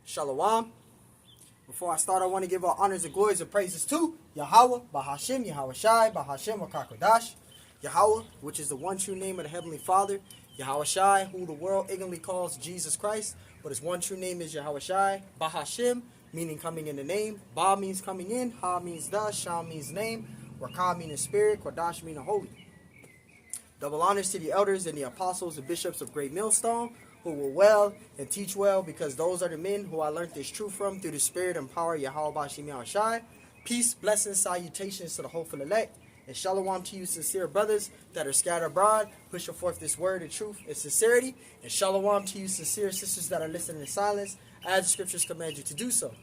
Shalom. Before I start, I want to give all honors and glories and praises to Yahweh, Bahashim, Yahweh Shai, Bahashim, Wakakodash, Yahweh, which is the one true name of the Heavenly Father, Yahweh Shai, who the world ignorantly calls Jesus Christ, but his one true name is Yahweh Shai, Bahashim, meaning coming in the name, Ba means coming in, Ha means the, Shah means name, Rakah means spirit, Kodash means holy. Double honors to the elders and the apostles and bishops of Great Millstone, who will well and teach well, because those are the men who I learned this truth from through the spirit and power of Yahweh Bashim Yahushai. Peace, blessings, salutations to the hopeful elect, and shalom to you sincere brothers that are scattered abroad, pushing forth this word of truth and sincerity, and shalom to you sincere sisters that are listening in silence, as the scriptures command you to do so.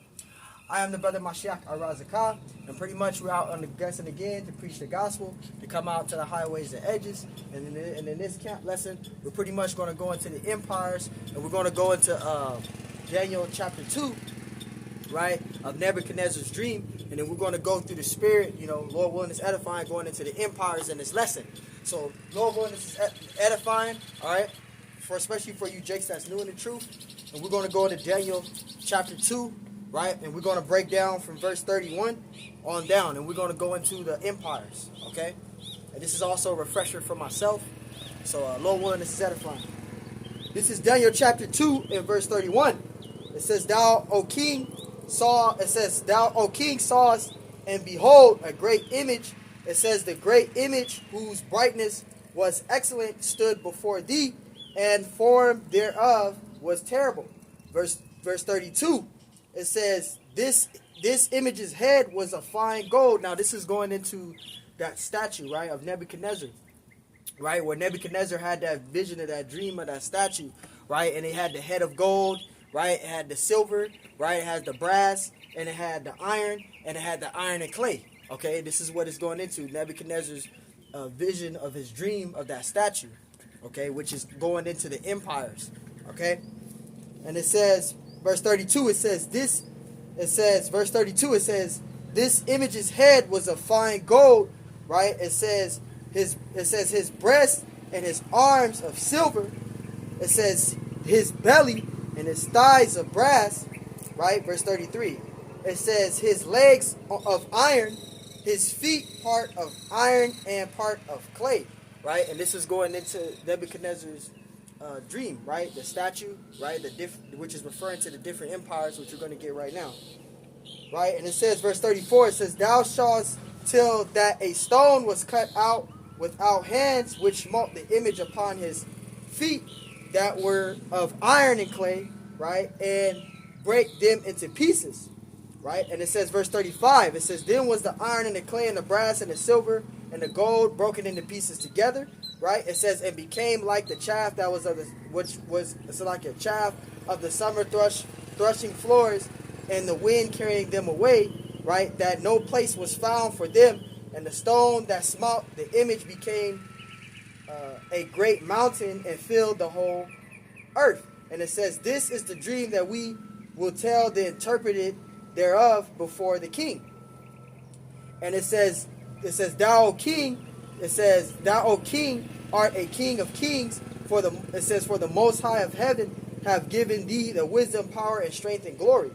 I am the brother Mashiach Arazakah, and pretty much we're out on the guessing again to preach the gospel, to come out to the highways and edges. And in this camp lesson, we're pretty much going to go into the empires, and we're going to go into Daniel chapter 2, right, of Nebuchadnezzar's dream. And then we're going to go through the spirit, Lord willing is edifying, going into the empires in this lesson. So, Lord willing is edifying, all right, especially for you Jakes that's new in the truth. And we're going to go into Daniel chapter 2. Right, and we're going to break down from verse 31 on down, and we're going to go into the empires, okay? And this is also a refresher for myself, so Lord willing, this is edifying. This is Daniel chapter 2 and verse 31. It says, Thou, O king, sawest, and behold, a great image. It says, the great image whose brightness was excellent stood before thee, and form thereof was terrible. Verse 32. It says, this image's head was of fine gold. Now, this is going into that statue, right, of Nebuchadnezzar, right, where Nebuchadnezzar had that vision of that dream of that statue, right, and it had the head of gold, right, it had the silver, right, it had the brass, and it had the iron, and it had the iron and clay, okay? This is what it's going into, Nebuchadnezzar's vision of his dream of that statue, okay, which is going into the empires, okay? And it says, verse 32, verse 32, it says, this image's head was of fine gold, right? It says his breast and his arms of silver. It says his belly and his thighs of brass, right? Verse 33. It says his legs of iron, his feet part of iron and part of clay, right? And this is going into Nebuchadnezzar's dream, right? The statue, right? Which is referring to the different empires, which we're going to get right now, right? And it says, verse 34, it says, Thou shalt till that a stone was cut out without hands, which smote the image upon his feet that were of iron and clay, right? And break them into pieces, right? And it says, verse 35, it says, Then was the iron and the clay and the brass and the silver and the gold broken into pieces together, right? It says, and became like the chaff that was like a chaff of the summer threshing floors, and the wind carrying them away, right? That no place was found for them, and the stone that smote the image became a great mountain and filled the whole earth. And it says, this is the dream that we will tell the interpreted thereof before the king. And it says, Thou, O king, Thou, O king, art a king of kings, for the Most High of heaven have given thee the wisdom, power, and strength, and glory.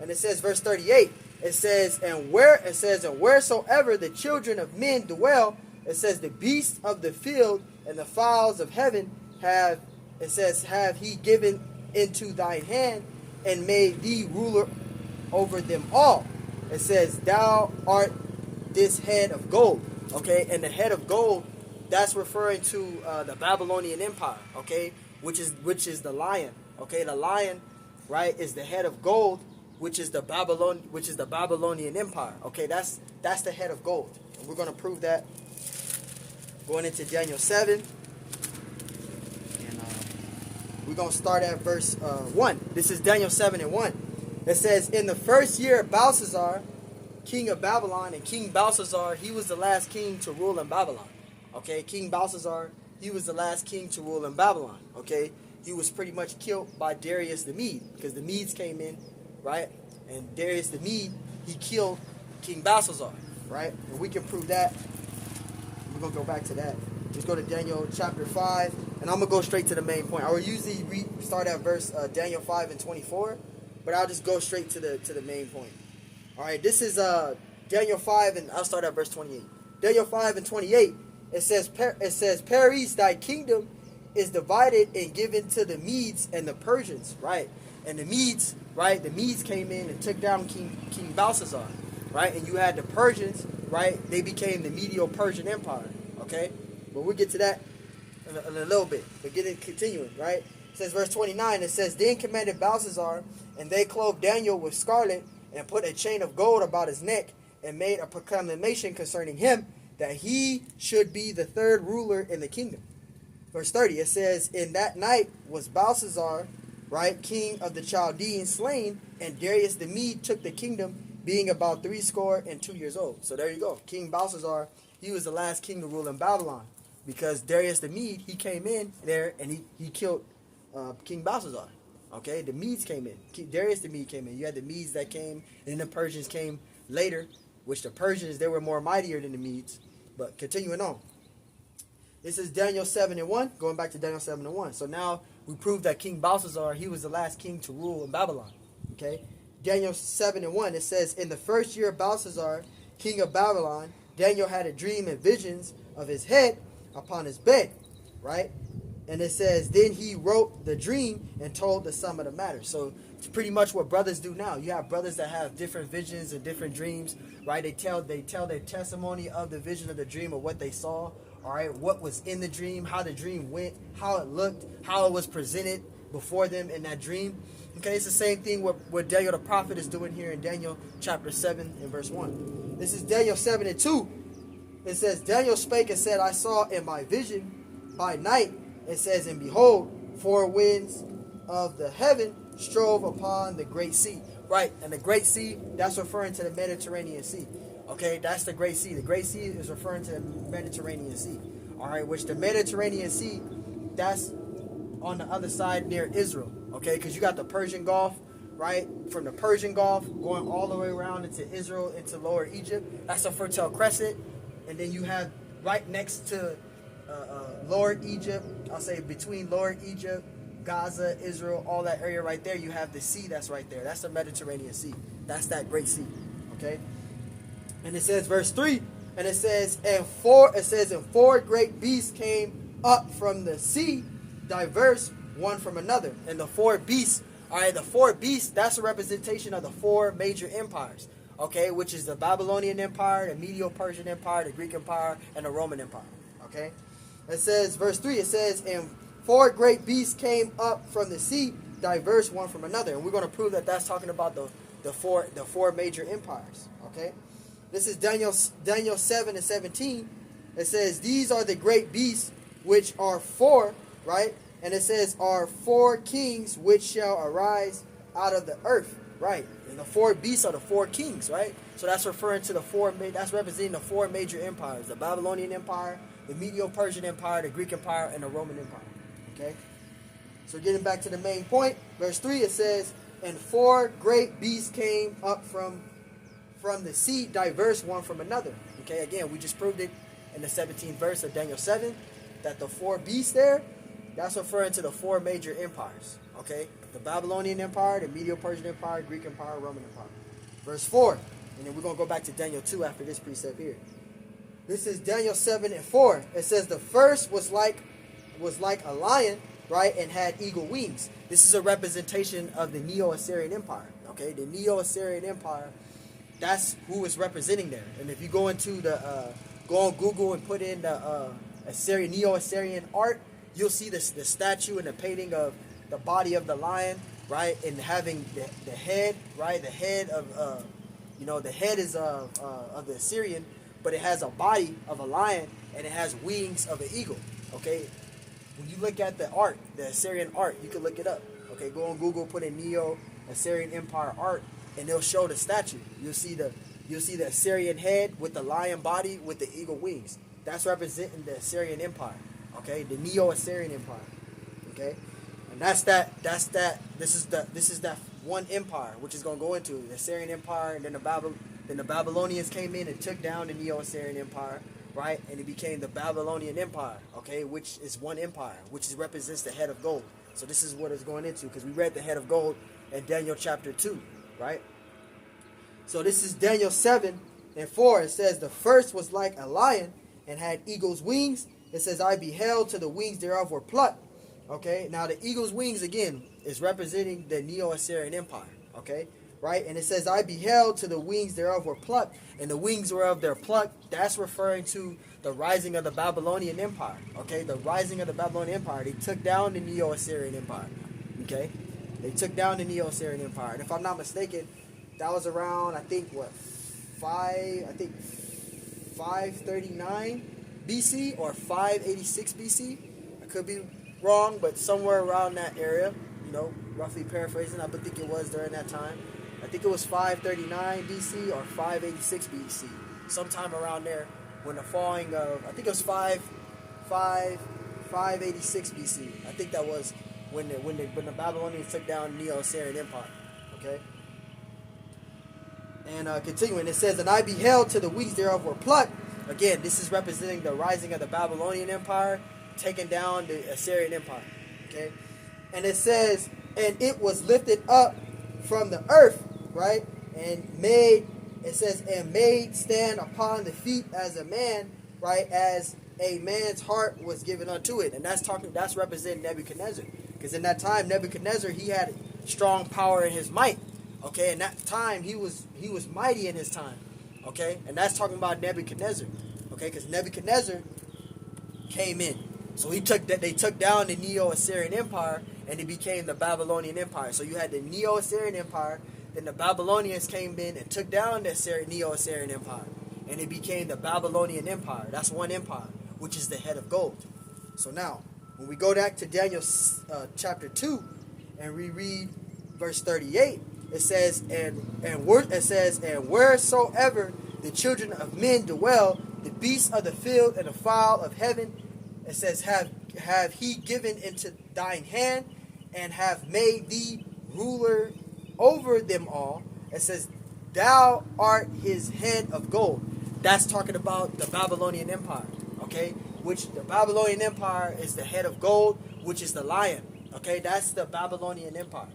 And it says, verse 38, it says, and wheresoever the children of men dwell, it says, the beasts of the field and the fowls of heaven have he given into thine hand, and made thee ruler over them all. It says, Thou art this head of gold. Okay, and the head of gold, that's referring to the Babylonian Empire, okay, which is the lion, okay, the lion, right, is the head of gold, which is the Babylonian Empire, okay, that's the head of gold, and we're going to prove that going into Daniel 7, and we're going to start at verse 1. This is Daniel 7 and 1. It says, in the first year of Belshazzar, king of Babylon, and King Belshazzar, he was the last king to rule in Babylon. Okay, King Belshazzar, he was the last king to rule in Babylon. Okay, he was pretty much killed by Darius the Mede, because the Medes came in, right? And Darius the Mede, he killed King Belshazzar, right? And we can prove that. We're going to go back to that. Let's go to Daniel chapter 5, and I'm going to go straight to the main point. I will usually start at verse Daniel 5 and 24, but I'll just go straight to the main point. All right, this is Daniel 5, and I'll start at verse 28. Daniel 5 and 28, it says, Paris, thy kingdom is divided and given to the Medes and the Persians, right? And the Medes, right? The Medes came in and took down King Belshazzar, right? And you had the Persians, right? They became the Medo-Persian Empire, okay? But we'll get to that in a little bit. But continuing, right? It says, verse 29, it says, Then commanded Belshazzar, and they clothed Daniel with scarlet, and put a chain of gold about his neck, and made a proclamation concerning him, that he should be the third ruler in the kingdom. Verse 30, it says, In that night was Belshazzar, right, king of the Chaldeans, slain, and Darius the Mede took the kingdom, being about 62 years old. So there you go. King Belshazzar, he was the last king to rule in Babylon, because Darius the Mede, he came in there and he killed King Belshazzar. Okay, the Medes came in. Darius the Mede came in. You had the Medes that came, and then the Persians came later, which the Persians, they were more mightier than the Medes. But continuing on. This is Daniel 7 and 1, going back to Daniel 7 and 1. So now we proved that King Belshazzar, he was the last king to rule in Babylon. Okay? Daniel 7 and 1, it says, In the first year of Belshazzar, king of Babylon, Daniel had a dream and visions of his head upon his bed. Right? And it says, Then he wrote the dream and told the sum of the matter. So it's pretty much what brothers do now. You have brothers that have different visions and different dreams. Right? They tell their testimony of the vision of the dream, of what they saw. All right, what was in the dream, how the dream went, how it looked, how it was presented before them in that dream. Okay, it's the same thing what Daniel the prophet is doing here in Daniel chapter 7 and verse 1. This is Daniel 7 and 2. It says, Daniel spake and said, I saw in my vision by night, it says, And behold, 4 winds of the heaven strove upon the great sea. Right, and the great sea, that's referring to the Mediterranean Sea. Okay, that's the Great Sea. The Great Sea is referring to the Mediterranean Sea. All right, which the Mediterranean Sea, that's on the other side near Israel. Okay, because you got the Persian Gulf, right? From the Persian Gulf going all the way around into Israel, into Lower Egypt. That's the Fertile Crescent. And then you have right next to Lower Egypt, I'll say between Lower Egypt, Gaza, Israel, all that area right there, you have the sea that's right there. That's the Mediterranean Sea. That's that Great Sea. Okay? And it says, verse 3, and it says, and four great beasts came up from the sea, diverse one from another. And the 4 beasts, all right, the 4 beasts, that's a representation of the 4 major empires, okay, which is the Babylonian Empire, the Medo-Persian Empire, the Greek Empire, and the Roman Empire, okay. It says, verse 3, it says, and 4 great beasts came up from the sea, diverse one from another. And we're going to prove that that's talking about the four major empires, okay. This is Daniel 7 and 17. It says, These are the great beasts which are 4, right? And it says, Are 4 kings which shall arise out of the earth, right? And the 4 beasts are the 4 kings, right? So that's referring to that's representing the 4 major empires. The Babylonian Empire, the Medo-Persian Empire, the Greek Empire, and the Roman Empire, okay? So getting back to the main point, verse 3, it says, And 4 great beasts came up from the sea, diverse one from another. Okay, again, we just proved it in the 17th verse of Daniel 7, that the 4 beasts there, that's referring to the 4 major empires. Okay, the Babylonian Empire, the Medo-Persian Empire, Greek Empire, Roman Empire. Verse 4, and then we're going to go back to Daniel 2 after this precept here. This is Daniel 7 and 4. It says, The first was like a lion, right, and had eagle wings. This is a representation of the Neo-Assyrian Empire. Okay, the Neo-Assyrian Empire, that's who is representing there. And if you go into go on Google and put in the Neo-Assyrian art, you'll see the statue and the painting of the body of the lion, right, and having the head, right, the head of the head is of the Assyrian, but it has a body of a lion and it has wings of an eagle. Okay, when you look at the art, the Assyrian art, you can look it up. Okay, go on Google, put in Neo-Assyrian Empire art, and they'll show the statue. You'll see the Assyrian head with the lion body with the eagle wings. That's representing the Assyrian Empire. Okay, the Neo-Assyrian Empire. Okay, and this is that one empire which is going to go into the Assyrian Empire, and then the Babylonians came in and took down the Neo-Assyrian Empire, right? And it became the Babylonian Empire. Okay, which is one empire, which represents the head of gold. So this is what it's going into, because we read the head of gold in Daniel chapter 2, right? So this is Daniel 7:4. It says, the first was like a lion and had eagle's wings. It says, I beheld till the wings thereof were plucked. Okay, now the eagle's wings, again, is representing the Neo-Assyrian Empire. Okay, right? And it says, I beheld till the wings thereof were plucked, and the wings whereof they're plucked, that's referring to the rising of the Babylonian Empire. Okay, the rising of the Babylonian Empire. They took down the Neo-Assyrian Empire. Okay, they took down the Neo-Assyrian Empire. And if I'm not mistaken, that was around, I think, 539 BC or 586 BC. I could be wrong, but somewhere around that area, roughly paraphrasing, I think it was during that time. I think it was 539 BC or 586 BC, sometime around there, when the falling of, I think it was 586 BC. I think that was when the Babylonians took down the Neo-Assyrian Empire. Okay. And continuing, it says, and I beheld till the wings thereof were plucked. Again, this is representing the rising of the Babylonian Empire, taking down the Assyrian Empire. Okay, and it says, and it was lifted up from the earth, right, and made, it says, and made stand upon the feet as a man, right, as a man's heart was given unto it. And that's representing Nebuchadnezzar, because in that time Nebuchadnezzar, he had strong power in his might. Okay, in that time he was mighty in his time. Okay, and that's talking about Nebuchadnezzar. Okay, because Nebuchadnezzar came in, so they took down the Neo-Assyrian Empire, and it became the Babylonian Empire. So you had the Neo-Assyrian Empire, then the Babylonians came in and took down the Neo-Assyrian Empire, and it became the Babylonian Empire. That's one empire, which is the head of gold. So now, when we go back to Daniel chapter 2, and we read verse 38, it says, and wheresoever the children of men dwell, the beasts of the field and the fowl of heaven, it says, have he given into thine hand, and have made thee ruler over them all. It says, thou art his head of gold. That's talking about the Babylonian Empire. Okay, which the Babylonian Empire is the head of gold, which is the lion. Okay, that's the Babylonian Empire.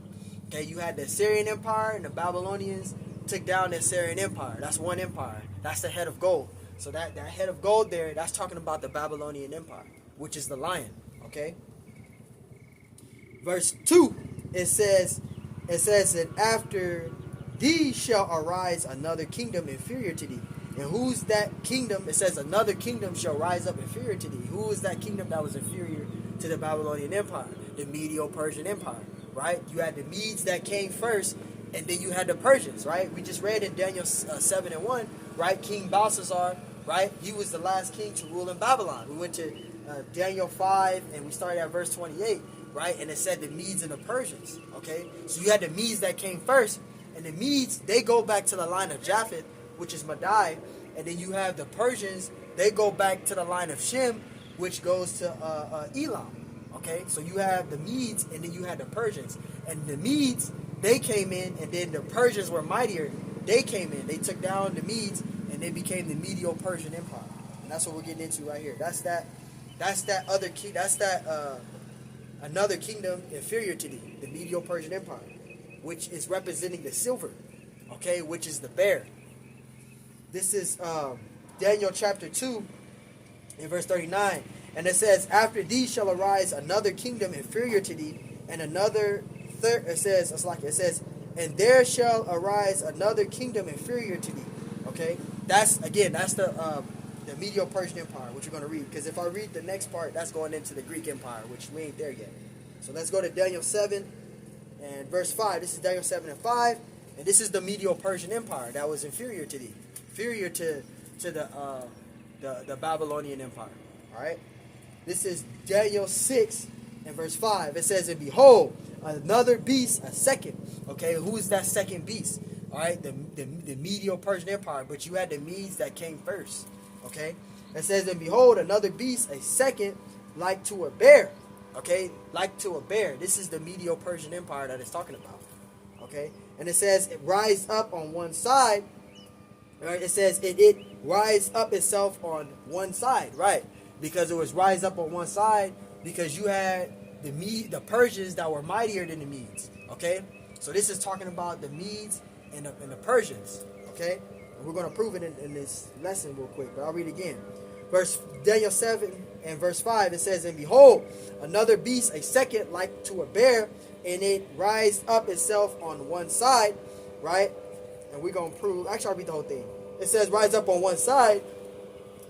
Okay, you had the Assyrian Empire, and the Babylonians took down the Assyrian Empire. That's one empire. That's the head of gold. So that head of gold there, that's talking about the Babylonian Empire, which is the lion. Okay. Verse 2, it says, and after thee shall arise another kingdom inferior to thee. And who's that kingdom? It says, another kingdom shall rise up inferior to thee. Who is that kingdom that was inferior to the Babylonian Empire? The Medo-Persian Empire. Right? You had the Medes that came first, and then you had the Persians, right? We just read in Daniel 7:1, right? King Belshazzar, right? He was the last king to rule in Babylon. We went to Daniel 5, and we started at verse 28, right? And it said the Medes and the Persians, okay? So you had the Medes that came first, and the Medes, they go back to the line of Japheth, which is Madai, and then you have the Persians, they go back to the line of Shem, which goes to Elam. Okay, so you have the Medes, and then you had the Persians. And the Medes, they came in, and then the Persians were mightier. They came in, they took down the Medes, and they became the Medo-Persian Empire. And that's what we're getting into right here. That's that other key. That's that another kingdom inferior to the Medo-Persian Empire, which is representing the silver. Okay, which is the bear. This is Daniel chapter 2, in verse 39. And it says, after thee shall arise another kingdom inferior to thee, and another third. It says, and there shall arise another kingdom inferior to thee. Okay, that's the Medo-Persian Empire, which you're going to read. Because if I read the next part, that's going into the Greek Empire, which we ain't there yet. So let's go to Daniel 7 and verse 5. This is Daniel 7 and 5, and this is the Medo-Persian Empire that was inferior to thee, inferior to the Babylonian Empire. All right. This is Daniel 6 and verse 5. It says, and behold, another beast, a second. Okay, who is that second beast? All right, the Medo-Persian Empire. But you had the Medes that came first. Okay, it says, and behold, another beast, a second, like to a bear. Okay, like to a bear. This is the Medo-Persian Empire that it's talking about. Okay, and it says, it rise up on one side. Right, it says, it rise up itself on one side. Right. Because it was rise up on one side, because you had the Persians that were mightier than the Medes. Okay, So this is talking about the Medes and the Persians. Okay? And we're going to prove it in this lesson real quick, but I'll read it again. Daniel 7 and verse 5, it says, "And behold, another beast, a second, like to a bear, and it rised up itself on one side," right? And we're going to prove, actually, I'll read the whole thing. It says, rise up on one side,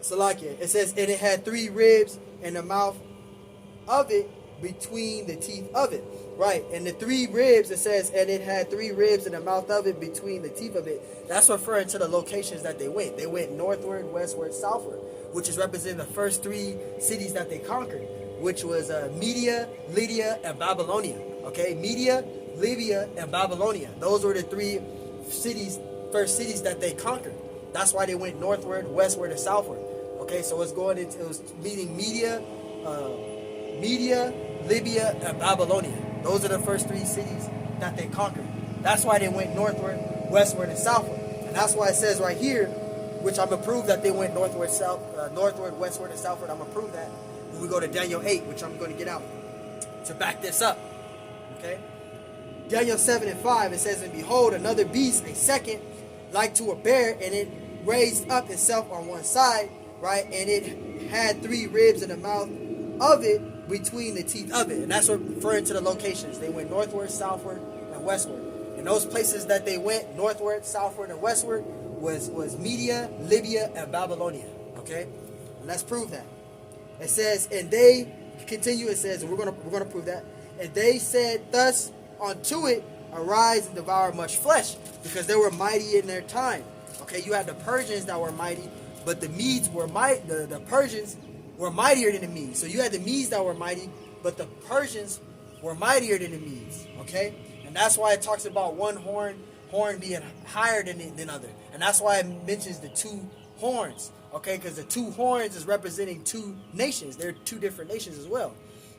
Salakia. It says, "And it had 3 ribs in the mouth of it, between the teeth of it." Right, and the 3 ribs, it says, "And it had 3 ribs in the mouth of it, between the teeth of it." That's referring to the locations that they went. They went northward, westward, southward, which is representing the first 3 cities that they conquered, which was Media, Lydia, and Babylonia. Okay, Media, Libya, and Babylonia. Those were the 3 cities, first cities that they conquered. That's why they went northward, westward, and southward. Okay, so it was meaning Media, Libya, and Babylonia. Those are the first 3 cities that they conquered. That's why they went northward, westward, and southward. And that's why it says right here, which I'm going to prove that they went northward, westward, and southward. I'm going to prove that when we go to Daniel 8, which I'm going to get out to back this up. Okay? Daniel 7 and 5, it says, "And behold, another beast, a second, like to a bear, and it raised up itself on one side," right? "And it had 3 ribs in the mouth of it, between the teeth of it." And that's referring to the locations. They went northward, southward, and westward. And those places that they went, northward, southward, and westward, was Media, Libya, and Babylonia. Okay? And let's prove that. It says, and they continue, it says, and we're gonna prove that. "And they said thus unto it, Arise and devour much flesh," because they were mighty in their time. Okay, you had the Persians that were mighty, but the Medes were mighty. The Persians were mightier than the Medes. So you had the Medes that were mighty, but the Persians were mightier than the Medes. Okay? And that's why it talks about one horn being higher than other. And that's why it mentions the 2 horns. Okay? Because the 2 horns is representing 2 nations. They're 2 different nations as well.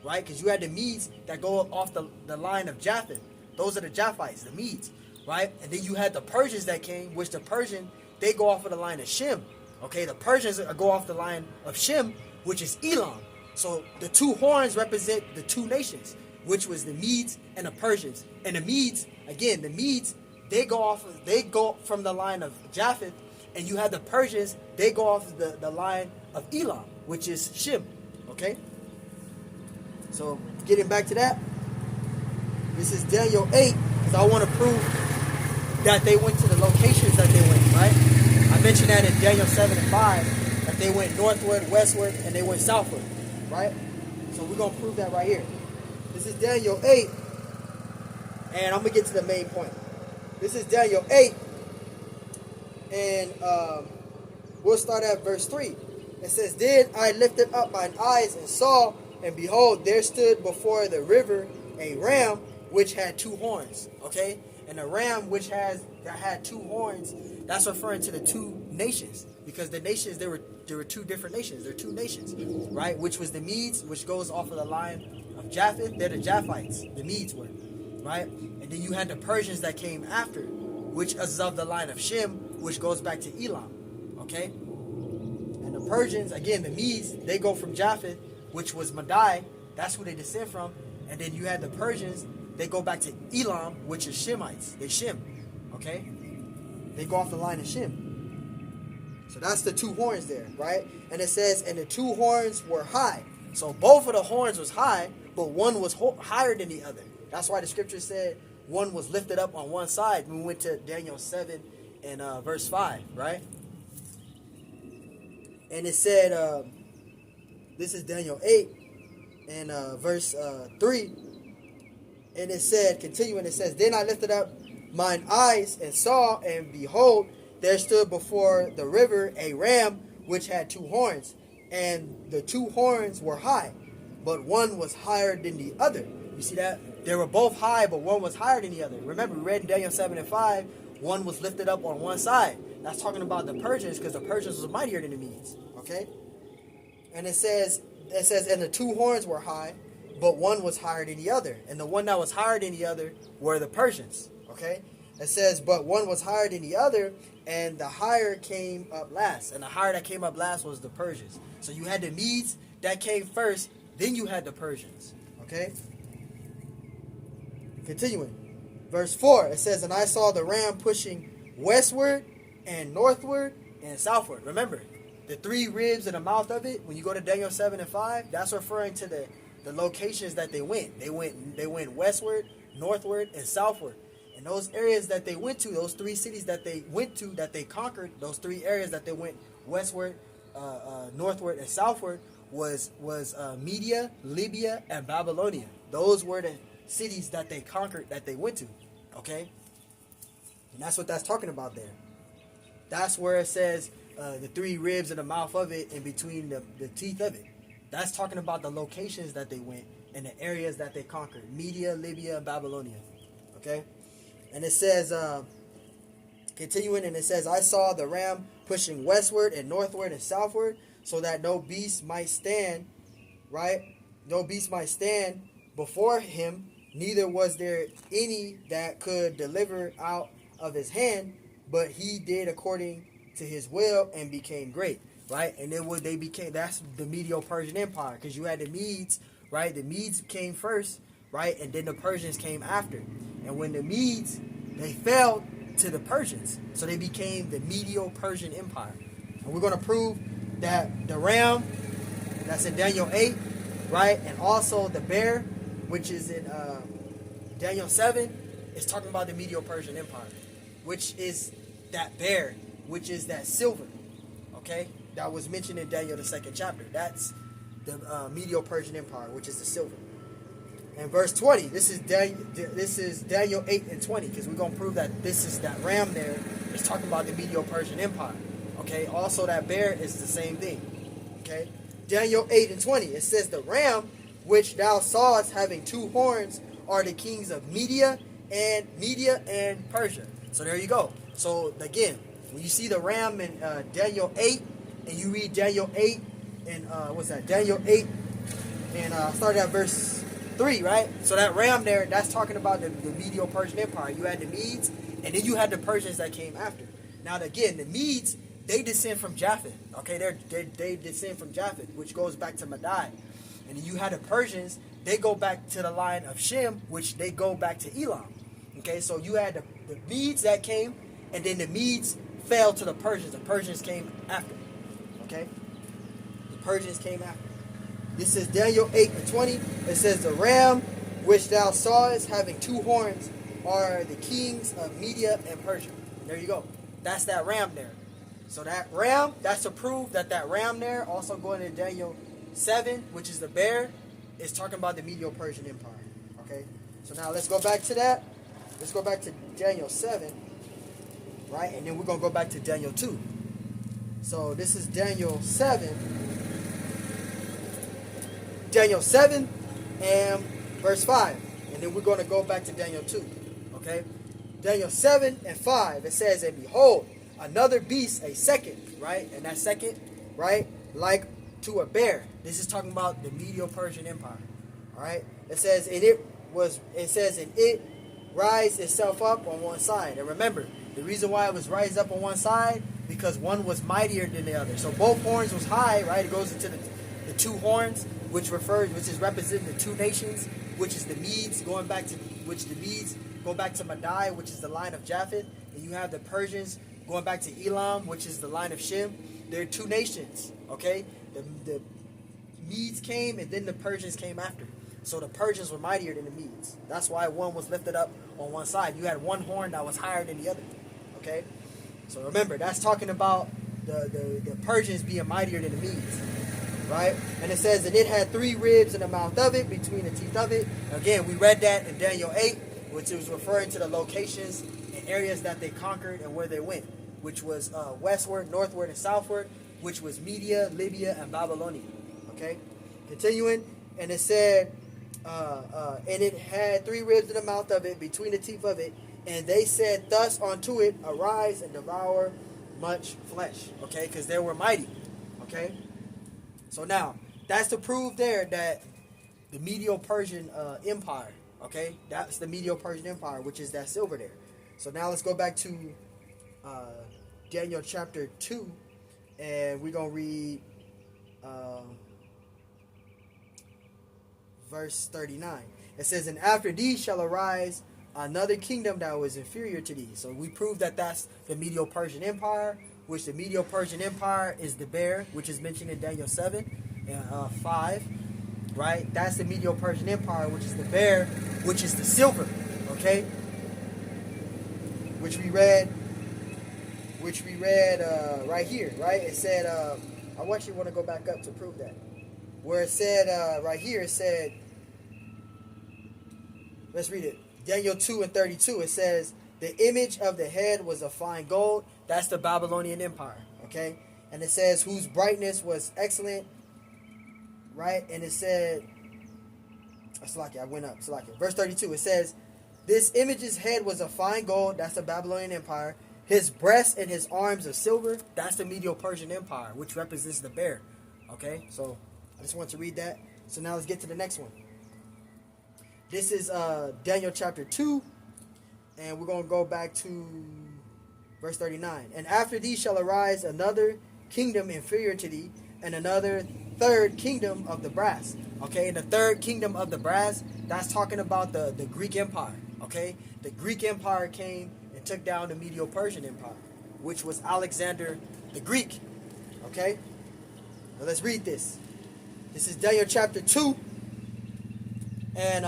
Right? Because you had the Medes that go off the line of Japheth. Those are the Japhites, the Medes. Right? And then you had the Persians that came, which the Persian, they go off of the line of Shem. Okay? The Persians go off the line of Shem, which is Elam. So the 2 horns represent the 2 nations, which was the Medes and the Persians. And the Medes, again, they go from the line of Japheth, and you have the Persians, they go off the line of Elam, which is Shem. Okay? So getting back to that, this is Daniel 8, because I want to prove that they went to the locations that they went, right? I mentioned that in Daniel 7 and 5. They went northward, westward, and they went southward, right? So we're going to prove that right here. This is Daniel 8, and I'm going to get to the main point. This is Daniel 8, and we'll start at verse 3. It says, "Then I lifted up mine eyes and saw, and behold, there stood before the river a ram, which had 2 horns." Okay? And the ram that had 2 horns, that's referring to the 2 nations. Because the nations, there were 2 different nations. There are 2 nations, right? Which was the Medes, which goes off of the line of Japheth. They're the Japhites. The Medes were, right? And then you had the Persians that came after, which is of the line of Shem, which goes back to Elam, okay? And the Persians, again, the Medes, they go from Japheth, which was Madai. That's who they descend from. And then you had the Persians, they go back to Elam, which is Shemites. They Shem, okay? They go off the line of Shem. So that's the 2 horns there, right? And it says, "And the 2 horns were high." So both of the horns was high, but one was higher than the other. That's why the scripture said one was lifted up on one side when we went to Daniel 7 and verse 5, right? And it said, this is Daniel 8 and verse 3. And it said, continuing, it says, "Then I lifted up mine eyes and saw, and behold, there stood before the river a ram, which had 2 horns, and the 2 horns were high, but one was higher than the other." You see that? They were both high, but one was higher than the other. Remember, we read in Daniel 7 and 5, one was lifted up on one side. That's talking about the Persians, because the Persians was mightier than the Medes. Okay? And it says, "And the 2 horns were high, but one was higher than the other." And the one that was higher than the other were the Persians. Okay? It says, "But one was higher than the other, and the higher came up last." And the higher that came up last was the Persians. So you had the Medes that came first, then you had the Persians. Okay? Continuing. Verse 4, it says, and I saw the ram pushing westward and northward and southward. Remember, the three ribs in the mouth of it, when you go to Daniel 7 and 5, that's referring to the locations that they went. They went westward, northward, and southward. And those areas that they went to, those three cities that they went to, that they conquered, those three areas that they went westward, northward, and southward, was Media, Libya, and Babylonia. Those were the cities that they conquered, that they went to. Okay? And that's what that's talking about there. That's where it says the three ribs in the mouth of it and between the teeth of it. That's talking about the locations that they went and the areas that they conquered. Media, Libya, and Babylonia. Okay? And it says, continuing, and it says, I saw the ram pushing westward and northward and southward, so that no beast might stand, right? No beast might stand before him, neither was there any that could deliver out of his hand, but he did according to his will and became great, right? And then what they became, that's the Medo-Persian Empire, because you had the Medes, right? The Medes came first, right? And then the Persians came after. And when the Medes, they fell to the Persians, so they became the Medo-Persian Empire. And we're going to prove that the ram, that's in Daniel 8, right? And also the bear, which is in Daniel 7, is talking about the Medo-Persian Empire, which is that bear, which is that silver, okay? That was mentioned in Daniel, the 2nd chapter. That's the Medo-Persian Empire, which is the silver. And verse 20, this is Daniel 8 and 20, because we're going to prove that this is that ram there is talking about the Medo-Persian Empire. Okay, also that bear is the same thing. Okay, Daniel 8 and 20, it says, the ram which thou sawest having two horns are the kings of Media and Persia. So there you go. So again, when you see the ram in Daniel 8, and you read Daniel 8 and Daniel 8 and start at verse 3, right? So that ram there, that's talking about the Medo-Persian Empire. You had the Medes, and then you had the Persians that came after. Now again, the Medes, they descend from Japheth. Okay, they descend from Japheth, which goes back to Madai. And then you had the Persians, they go back to the line of Shem, which they go back to Elam. Okay, so you had the Medes that came, and then the Medes fell to the Persians. The Persians came after. Okay, the Persians came after. This is Daniel 8 and 20. It says, the ram which thou sawest having two horns are the kings of Media and Persia. There you go. That's that ram there. So that ram, that's to prove that that ram there, also going to Daniel 7, which is the bear, is talking about the Medo-Persian Empire. Okay? So now let's go back to that. Let's go back to Daniel 7, right? And then we're going to go back to Daniel 2. So this is Daniel 7. Daniel 7 and verse 5. And then we're going to go back to Daniel 2. Okay? Daniel 7 and 5. It says, and behold, another beast, a second, right? And that second, right, like to a bear. This is talking about the Medo-Persian Empire. All right? It says, and it rise itself up on one side. And remember, the reason why it was rise up on one side, because one was mightier than the other. So both horns was high, right? It goes into the two horns, which is representing the two nations, which is the Medes going back to, which the Medes go back to Madai, which is the line of Japheth, and you have the Persians going back to Elam, which is the line of Shem. They're two nations, okay? The Medes came, and then the Persians came after. So the Persians were mightier than the Medes. That's why one was lifted up on one side. You had one horn that was higher than the other, okay? So remember, that's talking about the Persians being mightier than the Medes, right? And it says, and it had three ribs in the mouth of it, between the teeth of it. Again, we read that in Daniel 8, which was referring to the locations and areas that they conquered and where they went, which was westward, northward, and southward, which was Media, Libya, and Babylonia. Okay? Continuing, and it said, and it had three ribs in the mouth of it, between the teeth of it, and they said thus unto it, arise and devour much flesh. Okay? Because they were mighty. Okay? So now, that's to prove there that the Medo-Persian Empire, okay? That's the Medo-Persian Empire, which is that silver there. So now let's go back to Daniel chapter 2, and we're going to read verse 39. It says, and after these shall arise another kingdom that was inferior to thee. So we proved that that's the Medo-Persian Empire, which the Medo-Persian Empire is the bear, which is mentioned in Daniel 7 and 5, right? That's the Medo-Persian Empire, which is the bear, which is the silver, okay? Which we read right here, right? It said, I actually want to go back up to prove that. Where it said, right here, it said, let's read it. Daniel 2 and 32, it says, the image of the head was of fine gold. That's the Babylonian Empire, okay? And it says, whose brightness was excellent, right? And it said, I went up, verse 32, it says, this image's head was of fine gold. That's the Babylonian Empire. His breast and his arms of silver. That's the Medo-Persian Empire, which represents the bear, okay? So I just want to read that. So now let's get to the next one. This is Daniel chapter 2, and we're going to go back to verse 39. And after thee shall arise another kingdom inferior to thee, and another third kingdom of the brass. Okay, and the third kingdom of the brass, that's talking about the Greek Empire. Okay, the Greek Empire came and took down the Medo-Persian Empire, which was Alexander the Greek. Okay, now let's read this. This is Daniel chapter 2. And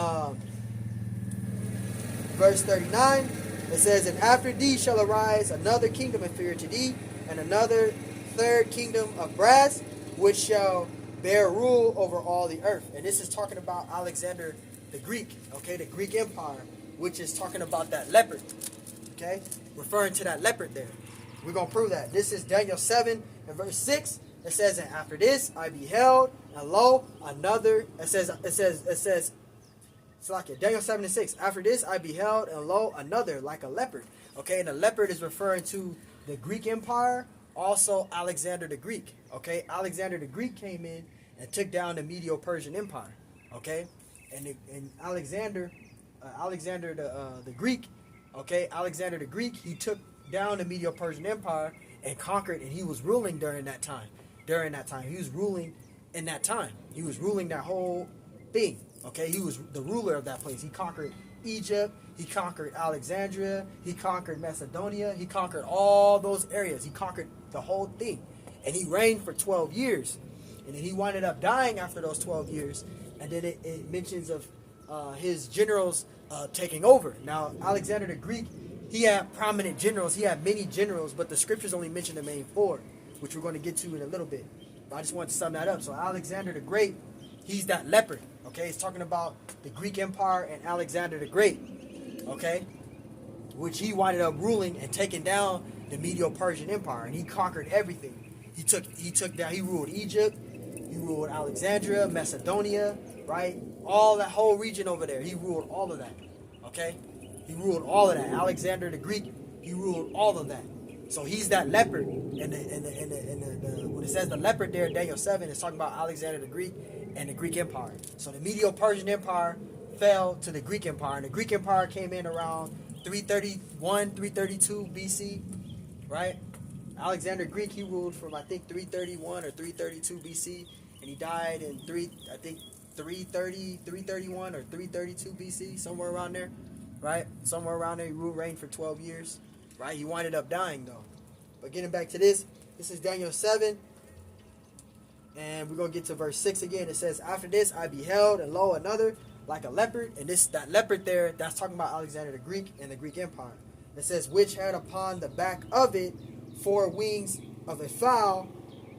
verse 39, it says, and after thee shall arise another kingdom inferior to thee, and another third kingdom of brass, which shall bear rule over all the earth. And this is talking about Alexander the Greek, okay, the Greek Empire, which is talking about that leopard, okay, referring to that leopard there. We're going to prove that. This is Daniel 7 and verse 6. It says, and after this I beheld, and lo, another, it says, Daniel 7 and 6. After this I beheld, and lo, another like a leopard. Okay, and the leopard is referring to the Greek Empire, also Alexander the Greek. Okay, Alexander the Greek came in and took down the Medo-Persian Empire. Okay, and Alexander the Greek. Okay, Alexander the Greek, he took down the Medo-Persian Empire and conquered, and he was ruling during that time. He was ruling in that time. He was ruling that whole thing. Okay, he was the ruler of that place. He conquered Egypt. He conquered Alexandria. He conquered Macedonia. He conquered all those areas. He conquered the whole thing. And he reigned for 12 years. And then he wound up dying after those 12 years. And then it mentions of his generals taking over. Now, Alexander the Greek, he had prominent generals. He had many generals, but the scriptures only mention the main four, which we're going to get to in a little bit. But I just want to sum that up. So Alexander the Great, he's that leopard. Okay, it's talking about the Greek Empire and Alexander the Great. Okay, which he winded up ruling and taking down the Medo-Persian Empire, and he conquered everything. He ruled Egypt, he ruled Alexandria, Macedonia, right? All that whole region over there, he ruled all of that. Okay, he ruled all of that. Alexander the Greek, he ruled all of that. So he's that leopard, and when it says the leopard there, Daniel 7, it's talking about Alexander the Greek and the Greek Empire. So the Medo-Persian Empire fell to the Greek Empire, and the Greek Empire came in around 331, 332 BC, right? Alexander Greek, he ruled from, I think, 331 or 332 BC, and he died in 331 or 332 BC, somewhere around there, right? Somewhere around there, he reigned for 12 years, right? He winded up dying, though. But getting back to this is Daniel 7, and we're going to get to verse 6 again. It says, after this I beheld, and lo, another like a leopard. And that leopard there, that's talking about Alexander the Greek and the Greek Empire. It says, which had upon the back of it 4 wings of a fowl.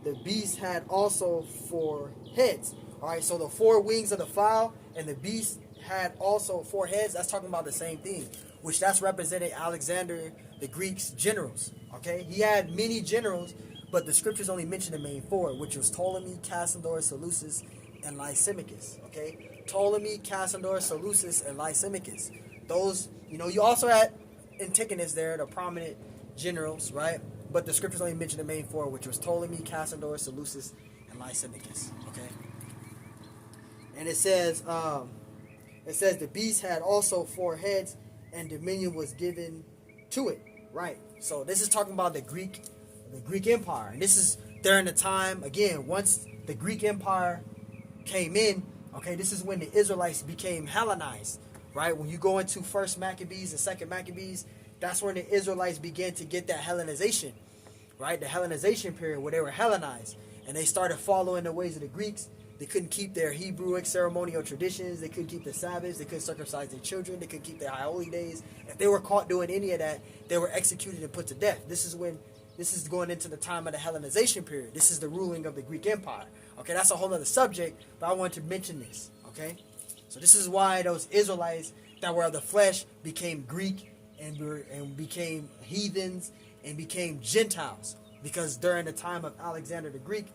The beast had also 4 heads. All right, so the 4 wings of the fowl and the beast had also 4 heads. That's talking about the same thing, which that's representing Alexander the Greek's generals. Okay, he had many generals, but the scriptures only mention the main 4, which was Ptolemy, Cassador, Seleucus, and Lysimachus. Okay, Ptolemy, Cassador, Seleucus, and Lysimachus. Those, you also had Antigonus there, the prominent generals, right? But the scriptures only mention the main 4, which was Ptolemy, Cassador, Seleucus, and Lysimachus. Okay, and it says the beast had also 4 heads, and dominion was given to it. Right. So this is talking about the Greek Empire, and this is during the time, again, once the Greek Empire came in. Okay, this is when the Israelites became Hellenized. right? When you go into First Maccabees and Second Maccabees, that's when the Israelites began to get that Hellenization, right? The Hellenization period where they were Hellenized, and they started following the ways of the Greeks. They couldn't keep their Hebrewic ceremonial traditions. They couldn't keep the Sabbaths. They couldn't circumcise their children. They couldn't keep their high holy days. If they were caught doing any of that, they were executed and put to death. This is going into the time of the Hellenization period. This is the ruling of the Greek Empire. Okay, that's a whole other subject, but I wanted to mention this. Okay, so this is why those Israelites that were of the flesh became Greek and became heathens and became Gentiles, because during the time of Alexander the Greek,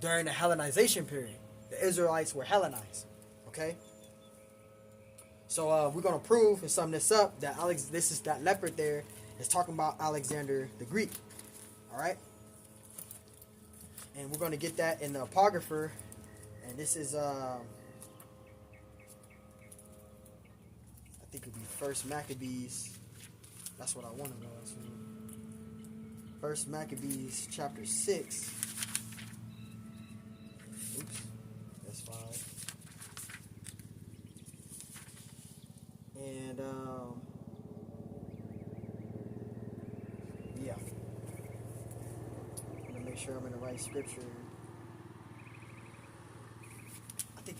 during the Hellenization period, the Israelites were Hellenized. Okay, so we're gonna prove and sum this up that that leopard there is talking about Alexander the Greek. All right, and we're gonna get that in the Apocrypha, and this is I think it'll be First Maccabees. That's what I want to go into. First Maccabees chapter 6. Oops, that's 5. And yeah, I'm gonna make sure I'm in the right scripture. I think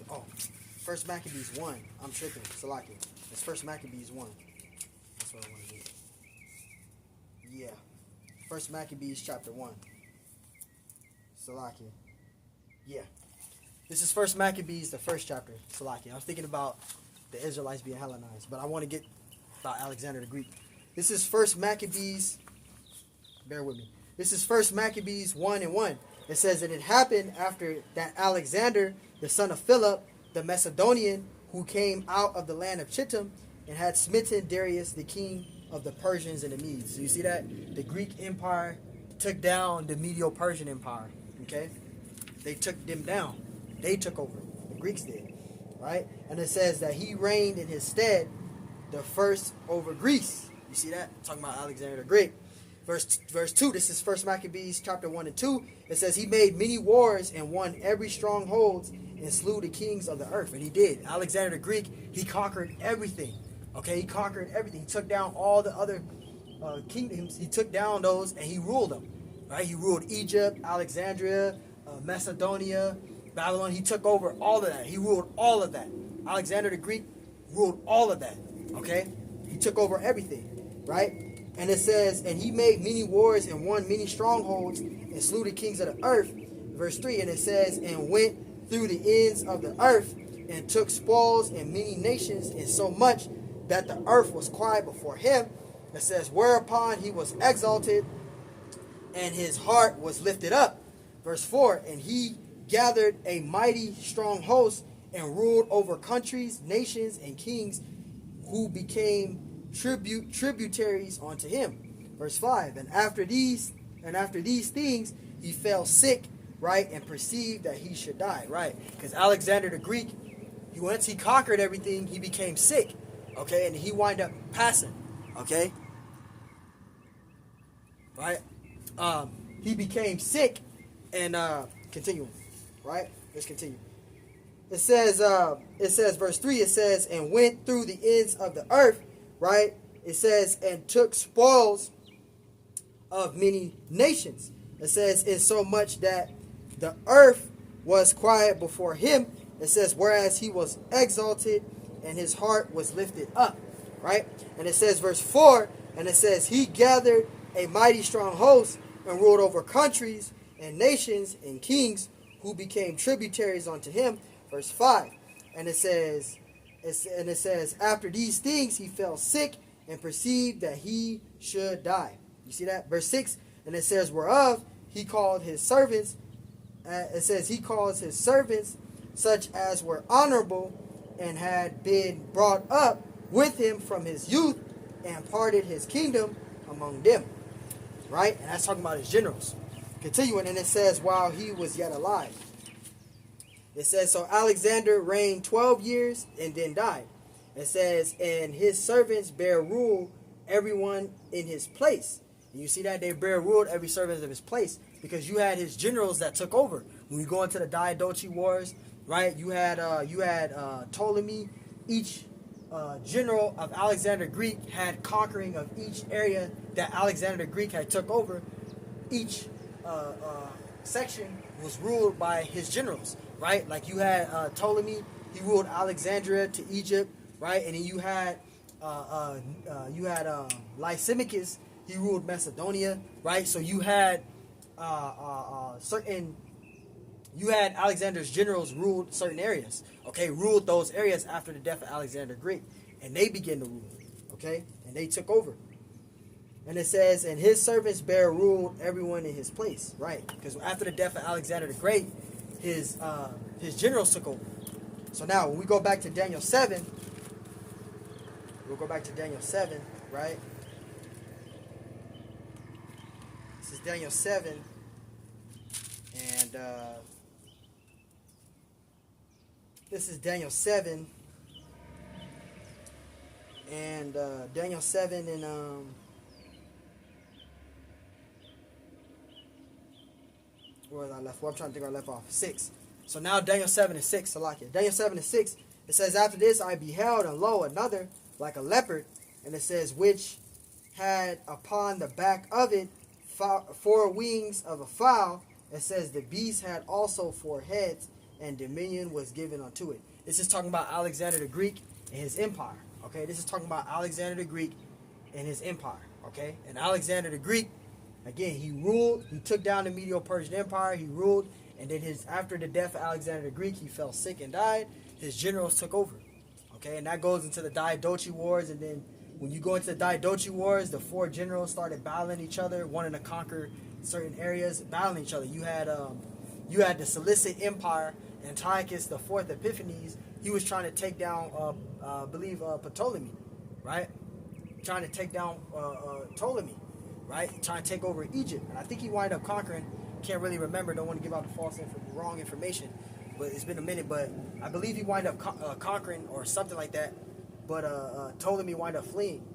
First Maccabees 1. I'm tripping. Salakia. It's First Maccabees 1. That's what I want to do. Yeah. First Maccabees chapter 1. Salakia. Yeah. This is First Maccabees, the first chapter. Salakia. I was thinking about the Israelites being Hellenized, but I want to get about Alexander the Greek. This is First Maccabees. Bear with me. This is First Maccabees 1 and 1. It says that it happened after that Alexander, the son of Philip, the Macedonian, who came out of the land of Chittim and had smitten Darius, the king of the Persians and the Medes. So you see that? The Greek Empire took down the Medo-Persian Empire. Okay? They took them down. They took over. The Greeks did. Right? And it says that he reigned in his stead the first over Greece. You see that? I'm talking about Alexander the Great. Verse 2, this is First Maccabees chapter 1 and 2. It says he made many wars and won every stronghold and slew the kings of the earth. And he did. Alexander the Greek, he conquered everything. Okay, he conquered everything. He took down all the other kingdoms. He took down those and he ruled them. Right? He ruled Egypt, Alexandria, Macedonia, Babylon. He took over all of that. He ruled all of that. Alexander the Greek ruled all of that. Okay? He took over everything. Right? And it says, and he made many wars and won many strongholds and slew the kings of the earth. Verse 3, and it says, and went through the ends of the earth and took spoils in many nations, and so much that the earth was quiet before him. It says, whereupon he was exalted and his heart was lifted up. Verse 4, and he gathered a mighty strong host and ruled over countries, nations, and kings who became tributaries unto him. Verse 5, and after these things he fell sick, right, and perceived that he should die, right? Because Alexander the Greek, once he conquered everything, he became sick, okay, and he wind up passing, okay, right? He became sick, and continue, right? Let's continue. It says verse 3, it says, and went through the ends of the earth, right? It says, and took spoils of many nations. It says, in so much that the earth was quiet before him. It says, whereas he was exalted and his heart was lifted up, right? And it says, verse 4, and it says, he gathered a mighty strong host and ruled over countries and nations and kings who became tributaries unto him. Verse 5, and it says, after these things he fell sick and perceived that he should die. You see that? Verse 6, and it says, whereof he called his servants, it says he calls his servants such as were honorable and had been brought up with him from his youth, and parted his kingdom among them. Right? And that's talking about his generals. Continuing, and it says, while he was yet alive. It says, so Alexander reigned 12 years and then died. It says, and his servants bare rule everyone in his place. And you see that? They bare ruled every servant of his place, because you had his generals that took over. When we go into the Diadochi Wars, right? You had Ptolemy. Each general of Alexander the Greek had conquering of each area that Alexander the Greek had took over. Each section was ruled by his generals, right? Like you had Ptolemy, he ruled Alexandria to Egypt, right? And then you had Lysimachus, he ruled Macedonia, right? So you had you had Alexander's generals ruled certain areas, okay? Ruled those areas after the death of Alexander the Great, and they began to rule, okay? And they took over. And it says, and his servants bare ruled everyone in his place, right? Because after the death of Alexander the Great, his generals took over. So now, when we go back to Daniel 7, we'll go back to Daniel 7, right? This is Daniel 7, and this is Daniel 7, and Daniel 7 and where was I left? Well, I'm trying to think where I left off. 6. So now Daniel 7 and 6. Salakia. Daniel 7 and 6. It says, after this I beheld, and lo, another like a leopard, and it says, which had upon the back of it 4 wings of a fowl. It says, the beast had also 4 heads, and dominion was given unto it. This is talking about Alexander the Greek and his empire. Okay, this is talking about Alexander the Greek and his empire. Okay, and Alexander the Greek, again, he ruled. He took down the Medo-Persian Empire. He ruled, and then after the death of Alexander the Greek, he fell sick and died. His generals took over. Okay, and that goes into the Diadochi Wars. And then when you go into the Diadochi Wars, the 4 generals started battling each other, wanting to conquer certain areas, battling each other. You had the Seleucid Empire, Antiochus the Fourth Epiphanes. He was trying to take down, I believe, Ptolemy, right? Trying to take down Ptolemy. Right, trying to take over Egypt, and I think he wound up conquering. Can't really remember. Don't want to give out the wrong information. But it's been a minute. But I believe he wound up conquering or something like that. But Ptolemy wound up fleeing.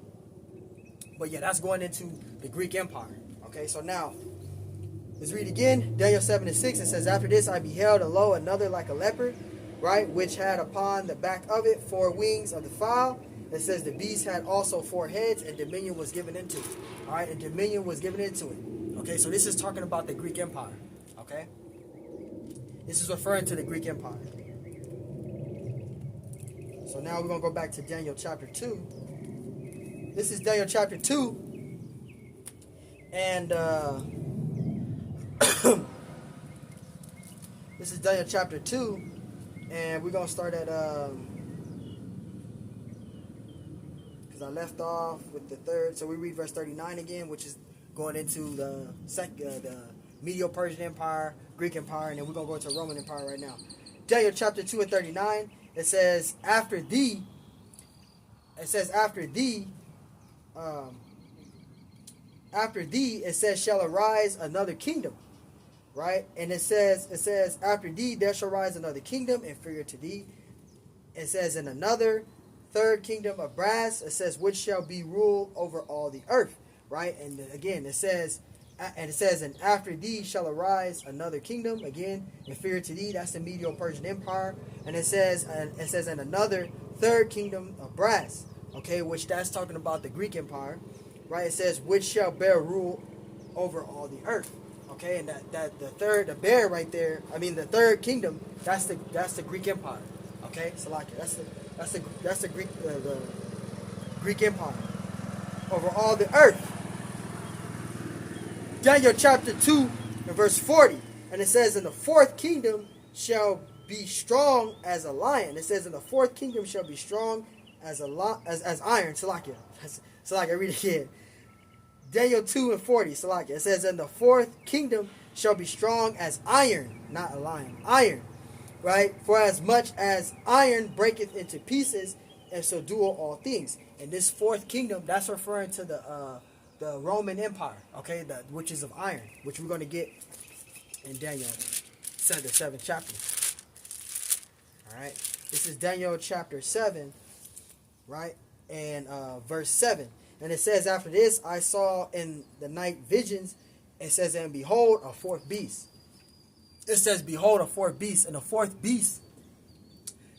But yeah, that's going into the Greek Empire. Okay, so now let's read again. Daniel 7 and 6. It says, after this I beheld, and lo, another like a leopard, right, which had upon the back of it 4 wings of the fowl. It says the beast had also 4 heads, and dominion was given into it. All right, and dominion was given into it. Okay, so this is talking about the Greek Empire. Okay, this is referring to the Greek Empire. So now we're gonna go back to Daniel chapter 2. This is Daniel chapter 2, and this is Daniel chapter 2, and we're gonna start at I left off with the 3rd, so we read verse 39 again, which is going into the Medo-Persian Empire, Greek Empire, and then we're going to go into Roman Empire right now. Daniel chapter 2 and 39, it says, after thee, it says, shall arise another kingdom, right? And it says, after thee there shall rise another kingdom, inferior to thee. It says, in another 3rd kingdom of brass, it says, which shall be ruled over all the earth, right? And again, it says, and after thee shall arise another kingdom, again, inferior to thee. That's the Medo-Persian Empire. And it says, and another 3rd kingdom of brass, okay, which that's talking about the Greek Empire, right? It says, which shall bear rule over all the earth, okay? And that the bear right there, I mean the 3rd kingdom, that's the Greek Empire, okay? Salakia, that's the Greek Empire over all the earth. Daniel chapter 2 and verse 40, and it says, and the 4th kingdom shall be strong as a lion. It says, and the 4th kingdom shall be strong as iron. Salakia. Salakia, read it again. Daniel 2 and 40. Salakia. It says, and the 4th kingdom shall be strong as iron, not a lion. Iron. Right? For as much as iron breaketh into pieces, and so do all things. And this 4th kingdom, that's referring to the Roman Empire, okay, which is of iron, which we're going to get in Daniel, the 7th chapter. All right, this is Daniel chapter 7, right, and verse 7. And it says, after this I saw in the night visions. It says, and behold, a 4th beast. It says, behold, a 4th beast. And the 4th beast,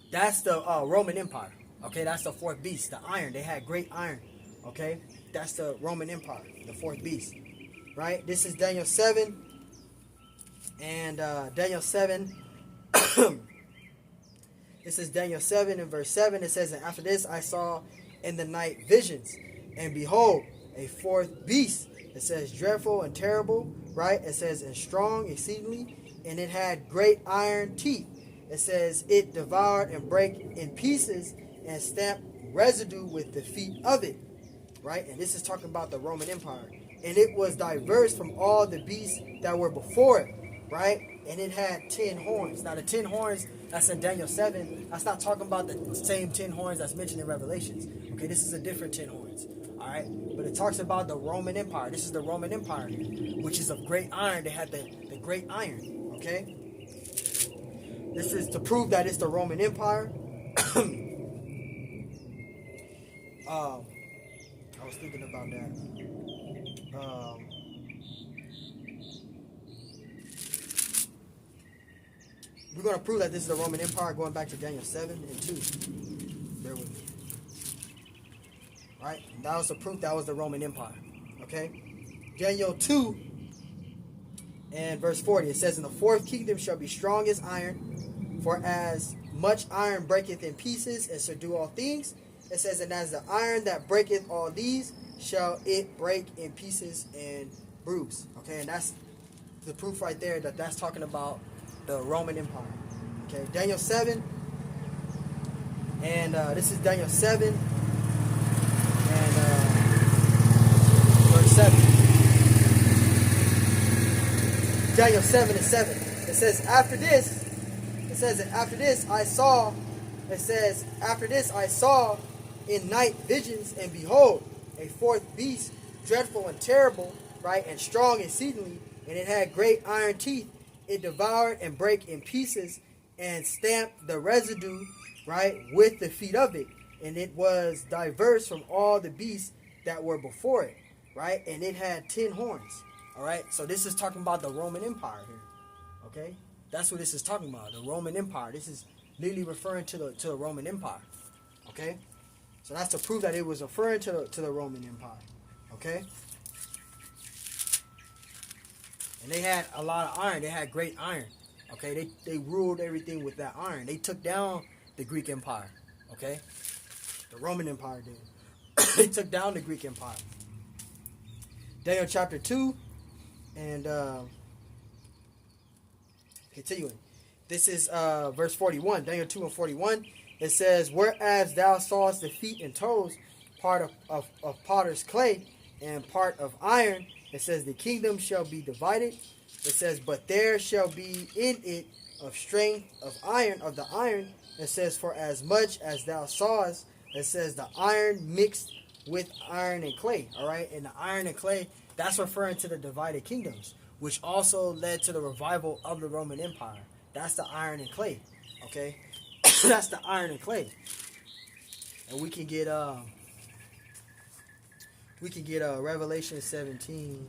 that's the Roman Empire. Okay, that's the fourth beast, the iron. They had great iron. Okay, that's the Roman Empire, the fourth beast. Right? This is Daniel 7. And Daniel 7. This is Daniel 7 and verse 7. It says, and after this I saw in the night visions, and behold, a fourth beast. It says dreadful and terrible, right? It says and strong exceedingly, and it had great iron teeth. It says it devoured and brake in pieces and stamped residue with the feet of it, right? And this is talking about the Roman Empire. And it was diverse from all the beasts that were before it, right? And it had 10 horns. Now the 10 horns that's in Daniel 7, that's not talking about the same 10 horns that's mentioned in Revelations. Okay, this is a different 10 horns. Alright? But it talks about the Roman Empire. This is the Roman Empire, which is of great iron. They had the great iron. Okay? This is to prove that it's the Roman Empire. I was thinking about that. We're going to prove that this is the Roman Empire, going back to Daniel 7 and 2. Bear with me. Right? That was the proof that was the Roman Empire. Okay? Daniel 2 and verse 40. It says, and the fourth kingdom shall be strong as iron, for as much iron breaketh in pieces and subdue all things. It says, and as the iron that breaketh all these, shall it break in pieces and bruise. Okay? And that's the proof right there that that's talking about the Roman Empire. Okay, Daniel 7, and this is Daniel 7 and verse 7. Daniel 7 and 7. It says, after this I saw in night visions, and behold, a fourth beast, dreadful and terrible, right, and strong exceedingly, and it had great iron teeth. It devoured and brake in pieces and stamped the residue, right, with the feet of it. And it was diverse from all the beasts that were before it, right? And it had 10 horns, all right? So this is talking about the Roman Empire here, okay? That's what this is talking about, the Roman Empire. This is literally referring to the Roman Empire, okay? So that's to prove that it was referring to the Roman Empire, okay? And they had a lot of iron. They had great iron. Okay, they ruled everything with that iron. They took down the Greek Empire. Okay, the Roman Empire did. They took down the Greek Empire. Daniel chapter 2, and continuing. This is verse 41. Daniel 2 and 41. It says, whereas thou sawest the feet and toes, part of potter's clay and part of iron, it says, the kingdom shall be divided. It says, but there shall be in it of strength of iron, of the iron. It says, for as much as thou sawest, it says, the iron mixed with iron and clay. All right, and the iron and clay, that's referring to the divided kingdoms, which also led to the revival of the Roman Empire. That's the iron and clay. Okay, that's the iron and clay. And we can get Revelation 17.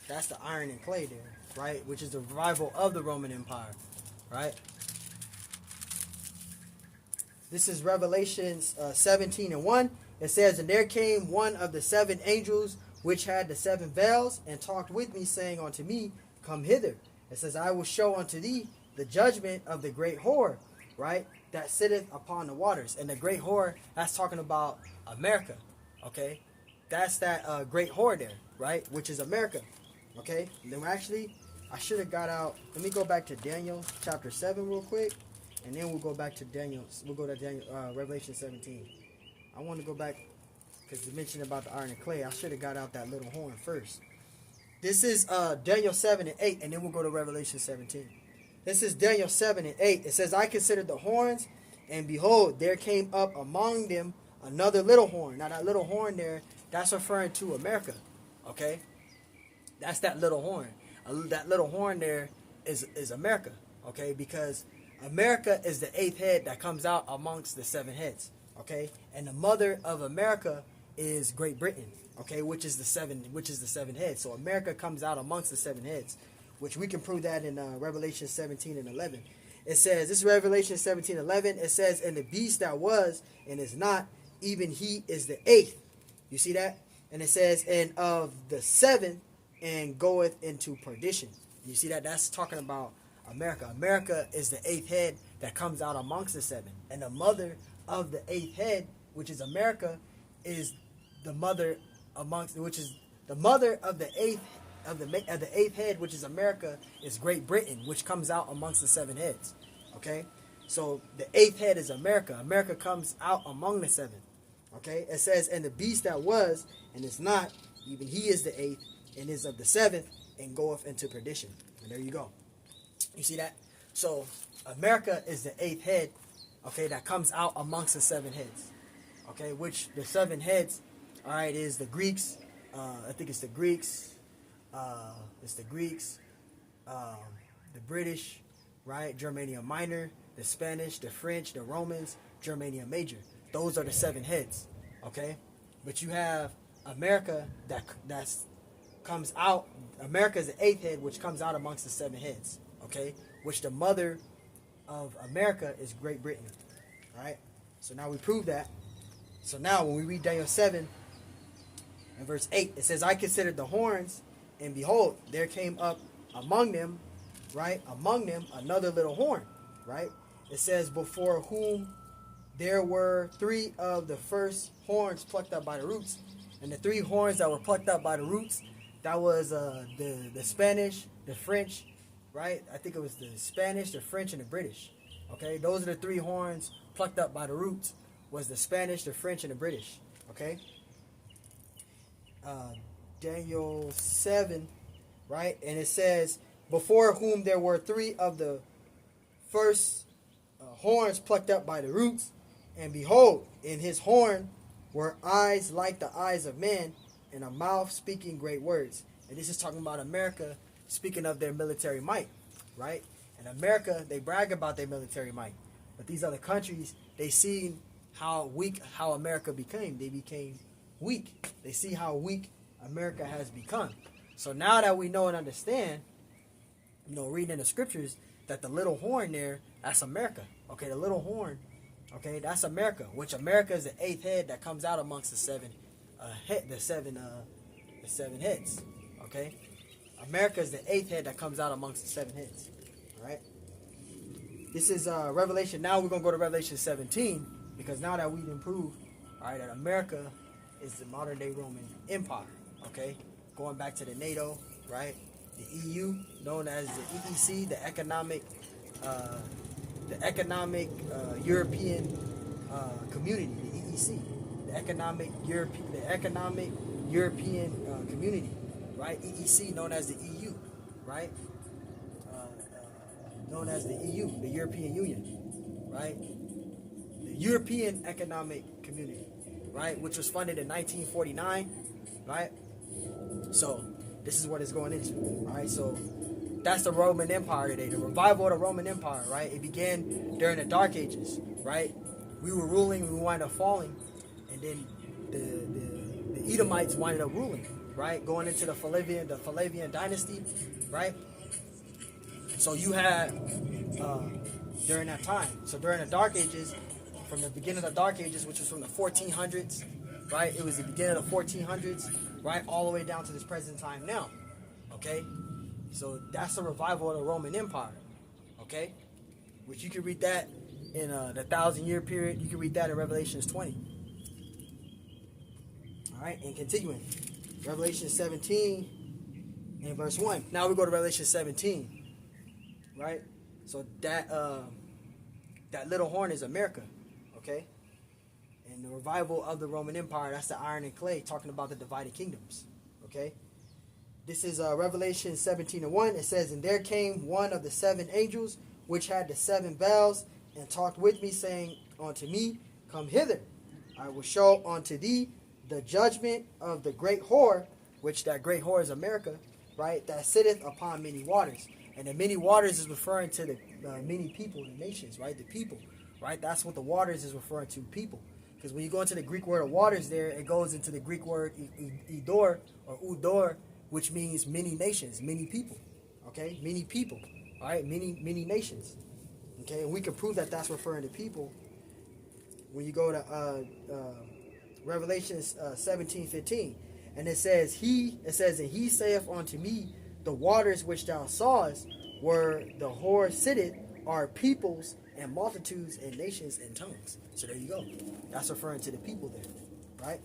That's the iron and clay there, right? Which is the revival of the Roman Empire, right? This is Revelation 17 and 1. It says, and there came one of the 7 angels which had the 7 vials, and talked with me, saying unto me, come hither. It says, I will show unto thee the judgment of the great whore, right, that sitteth upon the waters. And the great whore, that's talking about America, okay? That's that great whore there, right, which is America, okay? And then actually, I should have got out. Let me go back to Daniel chapter 7 real quick, and then we'll go back to Daniel. We'll go to Revelation 17. I want to go back because you mentioned about the iron and clay. I should have got out that little horn first. This is Daniel 7 and 8, and then we'll go to Revelation 17. This is Daniel 7 and 8. It says, I considered the horns, and behold, there came up among them another little horn. Now that little horn there, that's referring to America, okay? That's that little horn. That little horn there is America, okay? Because America is the 8th head that comes out amongst the 7 heads, okay? And the mother of America is Great Britain, okay, which is the seven heads. So America comes out amongst the seven heads, which we can prove that in Revelation 17 and 11. It says, this is Revelation 17:11. It says, and the beast that was and is not, even he is the eighth. You see that? And it says, and of the seventh, and goeth into perdition. You see that? That's talking about America. America is the eighth head that comes out amongst the seven. And the mother of the eighth head, which is America, is the mother amongst, which is the mother of the eighth head, which is America, is Great Britain, which comes out amongst the seven heads. Okay? So the eighth head is America. America comes out among the seven. Okay? It says, and the beast that was and is not, even he is the eighth, and is of the seventh, and goeth into perdition. And there you go. You see that? So America is the eighth head, okay, that comes out amongst the seven heads. Okay, which the seven heads, all right, is the Greeks. I think it's the Greeks. The British, right? Germania Minor, the Spanish, the French, the Romans, Germania Major. Those are the seven heads. Okay, but you have America that's comes out. America is the eighth head, which comes out amongst the seven heads. Okay, which the mother of America is Great Britain. All right, so now we prove that. So now when we read Daniel 7 and verse 8, it says, I considered the horns, and behold, there came up among them, right, among them another little horn, right? It says, before whom there were three of the first horns plucked up by the roots. And the three horns that were plucked up by the roots, that was the Spanish, the French, right? I think it was the Spanish, the French, and the British. Okay, those are the three horns plucked up by the roots, was the Spanish, the French, and the British. Okay, Daniel 7, right? And it says, before whom there were three of the first horns plucked up by the roots, and behold, in his horn were eyes like the eyes of men, and a mouth speaking great words. And this is talking about America, speaking of their military might, right? And America, they brag about their military might. But these other countries, they see how weak, how America became. They became weak. They see how weak America has become. So now that we know and understand, reading in the scriptures, that the little horn there, that's America. Okay, the little horn, okay, that's America. Which America is the eighth head that comes out amongst the seven heads. Okay, America is the eighth head that comes out amongst the seven heads. All right. This is Revelation. Now we're gonna go to Revelation 17, because now that we can prove, all right, that America is the modern day Roman Empire. Okay, going back to the NATO, right? The EU, known as the EEC, the Economic European Community, the EEC, the Economic European Community, right? EEC, known as the EU, right? Known as the EU, the European Union, right? The European Economic Community, right? Which was funded in 1949, right? So this is what it's going into, all right? So that's the Roman Empire today, the revival of the Roman Empire, right? It began during the Dark Ages, right? We were ruling, we wound up falling, and then the Edomites winded up ruling, right? Going into the Flavian dynasty, right? So you had during that time. So during the Dark Ages, from the beginning of the Dark Ages, which was from the 1400s, right? It was the beginning of the 1400s, right? All the way down to this present time now, okay? So that's the revival of the Roman Empire, okay? Which you can read that in the 1,000-year period. You can read that in Revelations 20. All right, and continuing. Revelation 17 and verse 1. Now we go to Revelation 17. Right? So that little horn is America, okay? And the revival of the Roman Empire, that's the iron and clay, talking about the divided kingdoms, okay? This is Revelation 17 and 1. It says, and there came one of the seven angels, which had the seven bells, and talked with me, saying unto me, come hither. I will show unto thee the judgment of the great whore, which that great whore is America, right? That sitteth upon many waters. And the many waters is referring to the many people, the nations, right? The people, right? That's what the waters is referring to, people. Because when you go into the Greek word of waters there, it goes into the Greek word idor or udor, which means many nations, many people. Okay, many people. All right, many nations. Okay, and we can prove that that's referring to people when you go to Revelation 17:15, and it says, and he saith unto me, the waters which thou sawest, where the whore sitteth, are peoples and multitudes and nations and tongues. So there you go. That's referring to the people there, right?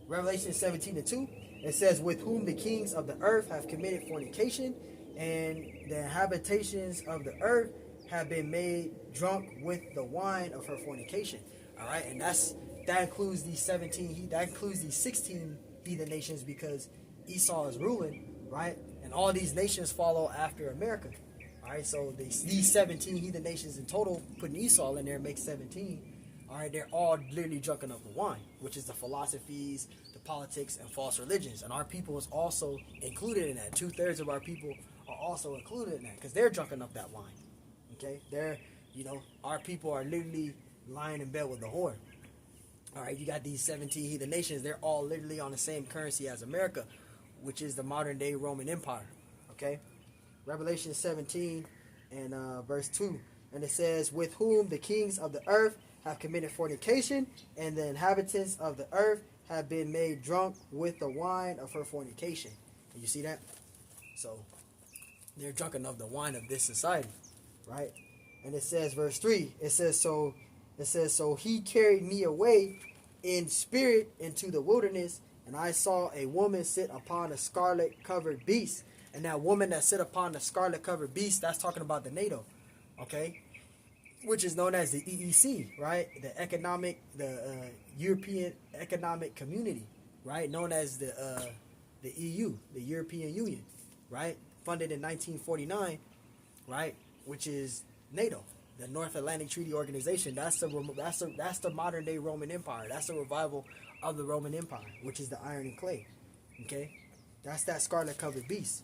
Revelation 17:2, it says, with whom the kings of the earth have committed fornication, and the habitations of the earth have been made drunk with the wine of her fornication. All right, and that includes these 17. That includes these 16 heathen nations, because Esau is ruling, right? And all these nations follow after America. All right, so these 17 heathen nations in total, putting Esau in there, makes 17. All right, they're all literally drunken of the wine, which is the philosophies, the politics, and false religions. And our people is also included in that. 2/3 of our people are also included in that, because they're drunken of that wine. Okay, our people are literally lying in bed with the whore. All right, you got these 17 heathen nations. They're all literally on the same currency as America, which is the modern day Roman Empire. Okay, Revelation 17 and verse 2, and it says, with whom the kings of the earth have committed fornication, and the inhabitants of the earth have been made drunk with the wine of her fornication. And you see that? So they're drunken of the wine of this society, right? And it says, verse 3, it says, so he carried me away in spirit into the wilderness, and I saw a woman sit upon a scarlet covered beast. And that woman that sit upon the scarlet covered beast, that's talking about the NATO, okay? Which is known as the EEC, right? The European Economic Community, right? Known as the EU, the European Union, right? Funded in 1949, right? Which is NATO, the North Atlantic Treaty Organization. That's the modern day Roman Empire. That's the revival of the Roman Empire, which is the iron and clay. Okay, that's that scarlet covered beast,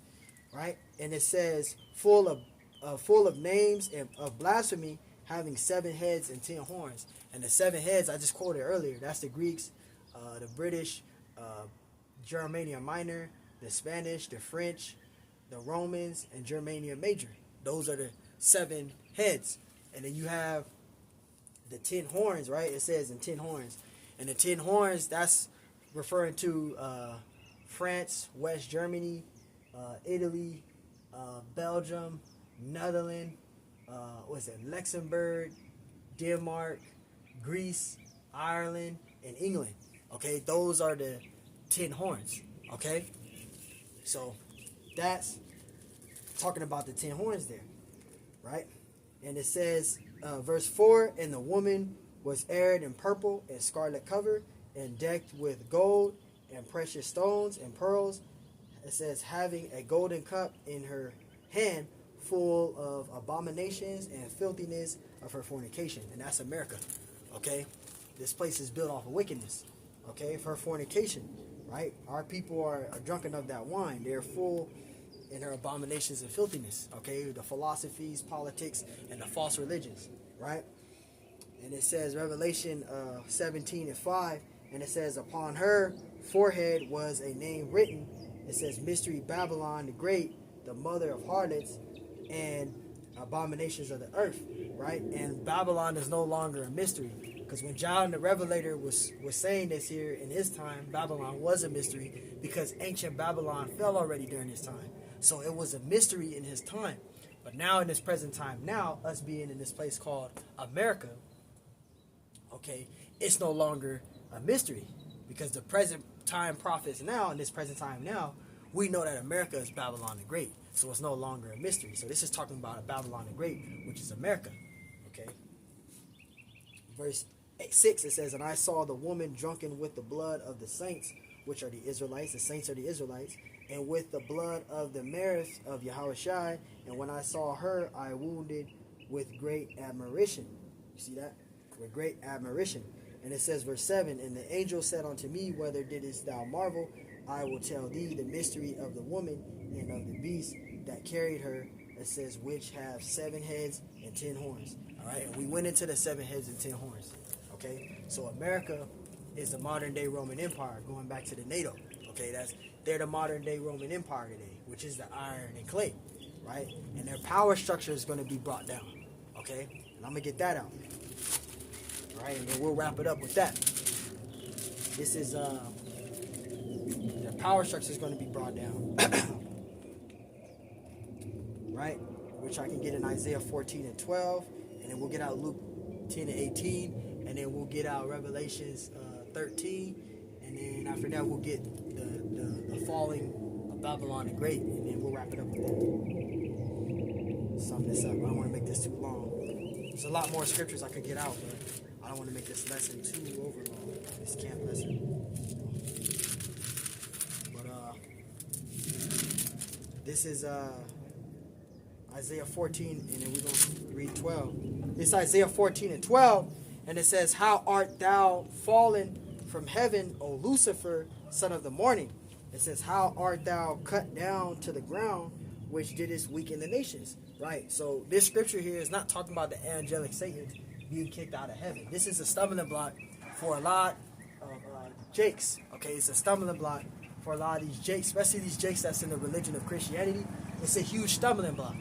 right? And it says full of names and of blasphemy, having 7 heads and 10 horns. And the 7 heads I just quoted earlier, that's the Greeks, the British, Germania Minor, the Spanish, the French, the Romans, and Germania Major. Those are the 7 heads. And then you have the 10 horns, right? It says in 10 horns. And the 10 horns, that's referring to France, West Germany, Italy, Belgium, Netherlands, Luxembourg, Denmark, Greece, Ireland, and England. Okay, those are the 10 horns. Okay, so that's talking about the 10 horns there, right? And it says, verse 4, and the woman was arrayed in purple and scarlet covered, and decked with gold and precious stones and pearls. It says, having a golden cup in her hand, full of abominations and filthiness of her fornication. And that's America. Okay, this place is built off of wickedness. Okay, for fornication, right? Our people are drunken of that wine. They're full in her abominations and filthiness. Okay, the philosophies, politics, and the false religions, right? And it says, Revelation 17 and 5, and it says, upon her forehead was a name written. It says, Mystery Babylon the Great, the mother of harlots and abominations of the earth, right? And Babylon is no longer a mystery, because when John the Revelator was saying this here in his time, Babylon was a mystery, because ancient Babylon fell already during his time. So it was a mystery in his time. But now in this present time, now us being in this place called America, okay, it's no longer a mystery, because the present time prophets now, in this present time now, we know that America is Babylon the Great. So it's no longer a mystery. So this is talking about a Babylon the Great, which is America. Okay. Verse 6, it says, and I saw the woman drunken with the blood of the saints, which are the Israelites. The saints are the Israelites. And with the blood of the Merith of Yahushua. And when I saw her, I wounded with great admiration. You see that? With great admiration. And it says, verse 7, and the angel said unto me, whether didst thou marvel? I will tell thee the mystery of the woman and of the beast that carried her. It says, which have 7 heads and 10 horns. All right, and we went into the 7 heads and 10 horns. Okay, so America is the modern day Roman Empire, going back to the NATO. Okay, they're the modern day Roman Empire today, which is the iron and clay, right? And their power structure is going to be brought down. Okay, and I'm gonna get that out. All right, and then we'll wrap it up with that. This is their power structure is going to be brought down, right? Which I can get in Isaiah 14 and 12, and then we'll get out Luke 10 and 18, and then we'll get out Revelations 13, and then after that we'll get the falling of Babylon the Great, and then we'll wrap it up with that. Sum this up. I don't want to make this too long. There's a lot more scriptures I could get out, but I don't want to make this lesson too overlong. This camp lesson. But this is Isaiah 14, and then we're going to read 12. It's Isaiah 14 and 12, and it says, "How art thou fallen from heaven, O Lucifer, son of the morning?" It says, "How art thou cut down to the ground, which didst weaken the nations?" Right? So this scripture here is not talking about the angelic Satan being kicked out of heaven. This is a stumbling block for a lot of jakes. Okay, it's a stumbling block for a lot of these jakes, especially these jakes that's in the religion of Christianity. It's a huge stumbling block.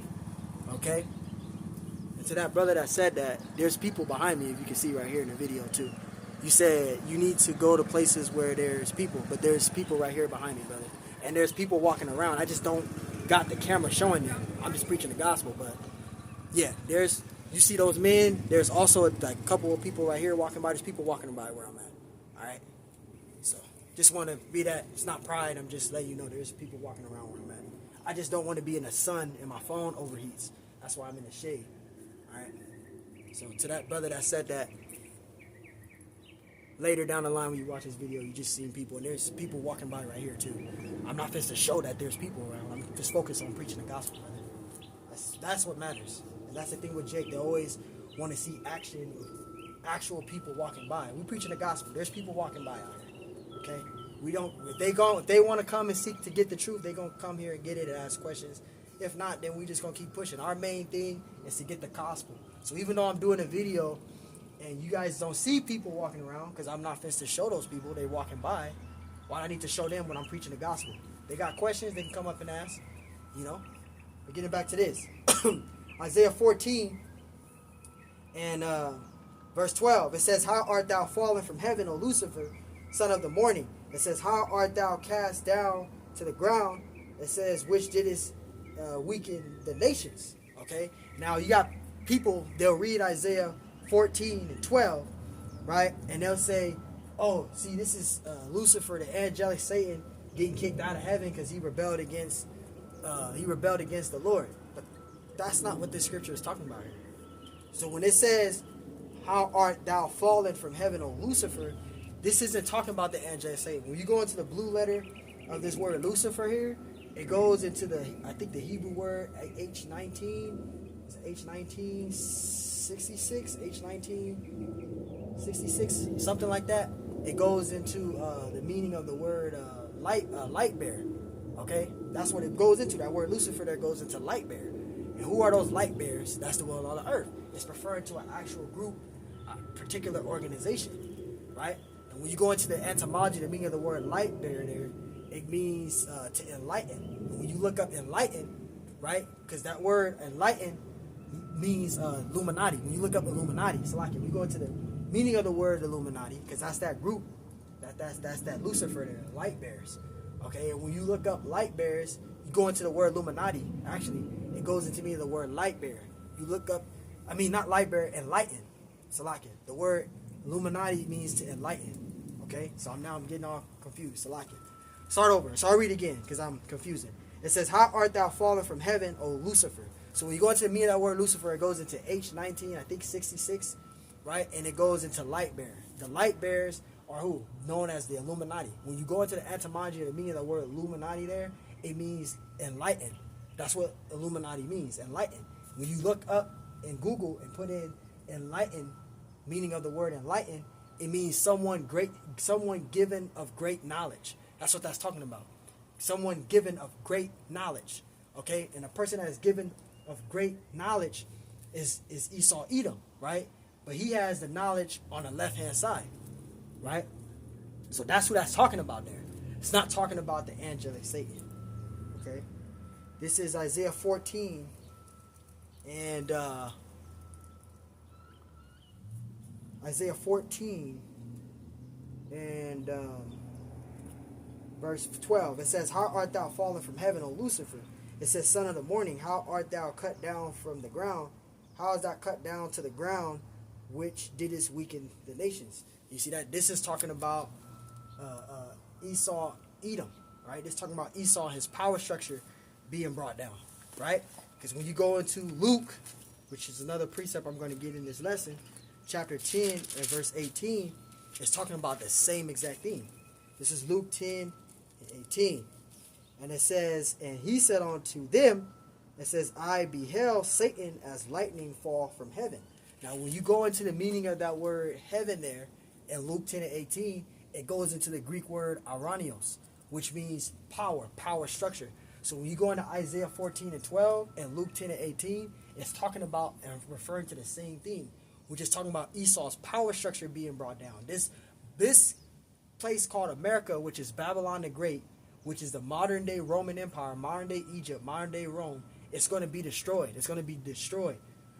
Okay? And to that brother that said that, there's people behind me, if you can see right here in the video too. You said you need to go to places where there's people, but there's people right here behind me, brother. And there's people walking around. I just don't got the camera showing them. I'm just preaching the gospel, but yeah, you see those men. There's also like a couple of people right here walking by. There's people walking by where I'm at. All right? So just want to be that. It's not pride. I'm just letting you know there's people walking around where I'm at. I just don't want to be in the sun and my phone overheats. That's why I'm in the shade. All right? So to that brother that said that, later down the line when you watch this video, you just seen people, and there's people walking by right here too. I'm not just to show that there's people around. I'm just focused on preaching the gospel, brother. That's what matters. And that's the thing with Jake. They always want to see action, actual people walking by. We preaching the gospel. There's people walking by out here. Okay? We don't. If they want to come and seek to get the truth, they gonna come here and get it and ask questions. If not, then we just gonna keep pushing. Our main thing is to get the gospel. So even though I'm doing a video and you guys don't see people walking around, because I'm not fit to show those people, they walking by, why do I need to show them when I'm preaching the gospel? They got questions, they can come up and ask, you know. But getting back to this, Isaiah 14 and verse 12, it says, "How art thou fallen from heaven, O Lucifer, son of the morning?" It says, "How art thou cast down to the ground?" It says, "Which didst weaken the nations." Okay, now you got people, they'll read Isaiah 14 and 12, right? And they'll say, "Oh, see, this is Lucifer, the angelic Satan, getting kicked out of heaven because he rebelled against the Lord." But that's not what this scripture is talking about here. So when it says, "How art thou fallen from heaven, O Lucifer," this isn't talking about the angelic Satan. When you go into the blue letter of this word Lucifer here, it goes into I think the Hebrew word H1966, H1966, something like that. It goes into the meaning of the word light bearer. Okay, that's what it goes into. That word Lucifer there goes into light bearer. And who are those light bearers? That's the world on the earth. It's referring to an actual group, a particular organization, right? And when you go into the etymology, the meaning of the word light bearer there, it means to enlighten. When you look up enlighten, right? Because that word enlighten means Illuminati. When you look up Illuminati, it's like if you go into the meaning of the word Illuminati, because that's that group, that's that Lucifer there, light bearers. Okay, and when you look up light bearers, you go into the word Illuminati. Actually, it goes into meaning the word light bearer. You look up, not light bearer, enlighten. Salakia. The word Illuminati means to enlighten. Okay, so I'm getting all confused. Salakia. Start over. So I'll read again because I'm confusing. It says, "How art thou fallen from heaven, O Lucifer?" So when you go into the meaning of that word Lucifer, it goes into H19, I think 66, right? And it goes into light bearer. The light bearers are who? Known as the Illuminati. When you go into the etymology of the meaning of the word Illuminati there, it means enlighten. That's what Illuminati means, enlighten. When you look up in Google and put in enlighten, meaning of the word enlighten, it means someone given of great knowledge. That's what that's talking about. Someone given of great knowledge. Okay? And a person that is given of great knowledge is Esau Edom, right? but he has the knowledge on the left-hand side, right? So that's who that's talking about there. It's not talking about the angelic Satan, okay? This is Isaiah 14 and Isaiah 14 and verse 12. It says, how art thou fallen from heaven, O Lucifer? It says, son of the morning, how art thou cut down from the ground? How is that cut down to the ground, which didst weaken the nations? You see that? This is talking about Esau, Edom, right? This is talking about Esau, his power structure being brought down, right? Because when you go into Luke, which is another precept I'm going to get in this lesson, chapter 10 and verse 18, it's talking about the same exact thing. This is Luke 10 and 18. And it says, and he said unto them, it says, I beheld Satan as lightning fall from heaven. Now, when you go into the meaning of that word heaven there, in Luke 10 and 18, it goes into the Greek word aranios, which means power, power structure. So when you go into Isaiah 14 and 12 and Luke 10 and 18, it's talking about and referring to the same thing, which is talking about Esau's power structure being brought down. This place called America, which is Babylon the Great, which is the modern day Roman Empire, modern day Egypt, modern day Rome, it's going to be destroyed. It's going to be destroyed.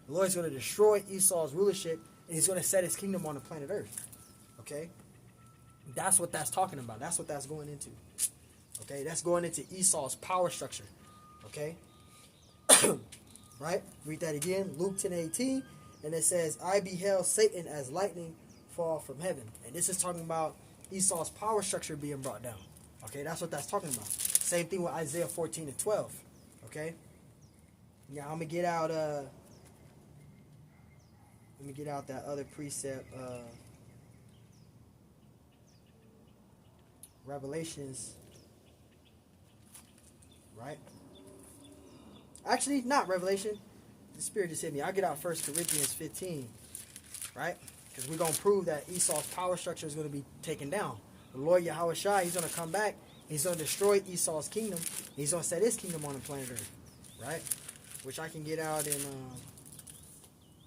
The Lord is going to destroy Esau's rulership, and he's going to set his kingdom on the planet Earth. Okay? That's what that's talking about. That's what that's going into. Okay? That's going into Esau's power structure. Okay? Right? Read that again. Luke 10:18. And it says, I beheld Satan as lightning fall from heaven. And this is talking about Esau's power structure being brought down. Okay? That's what that's talking about. Same thing with Isaiah 14 and 12. Okay? Now I'm going to get out that other precept, Revelations, right? Actually, not Revelation. The Spirit just hit me. I'll get out 1 Corinthians 15, right? Because we're going to prove that Esau's power structure is going to be taken down. The Lord Yahweh Shai, he's going to come back. He's going to destroy Esau's kingdom. He's going to set his kingdom on the planet Earth, right? Which I can get out in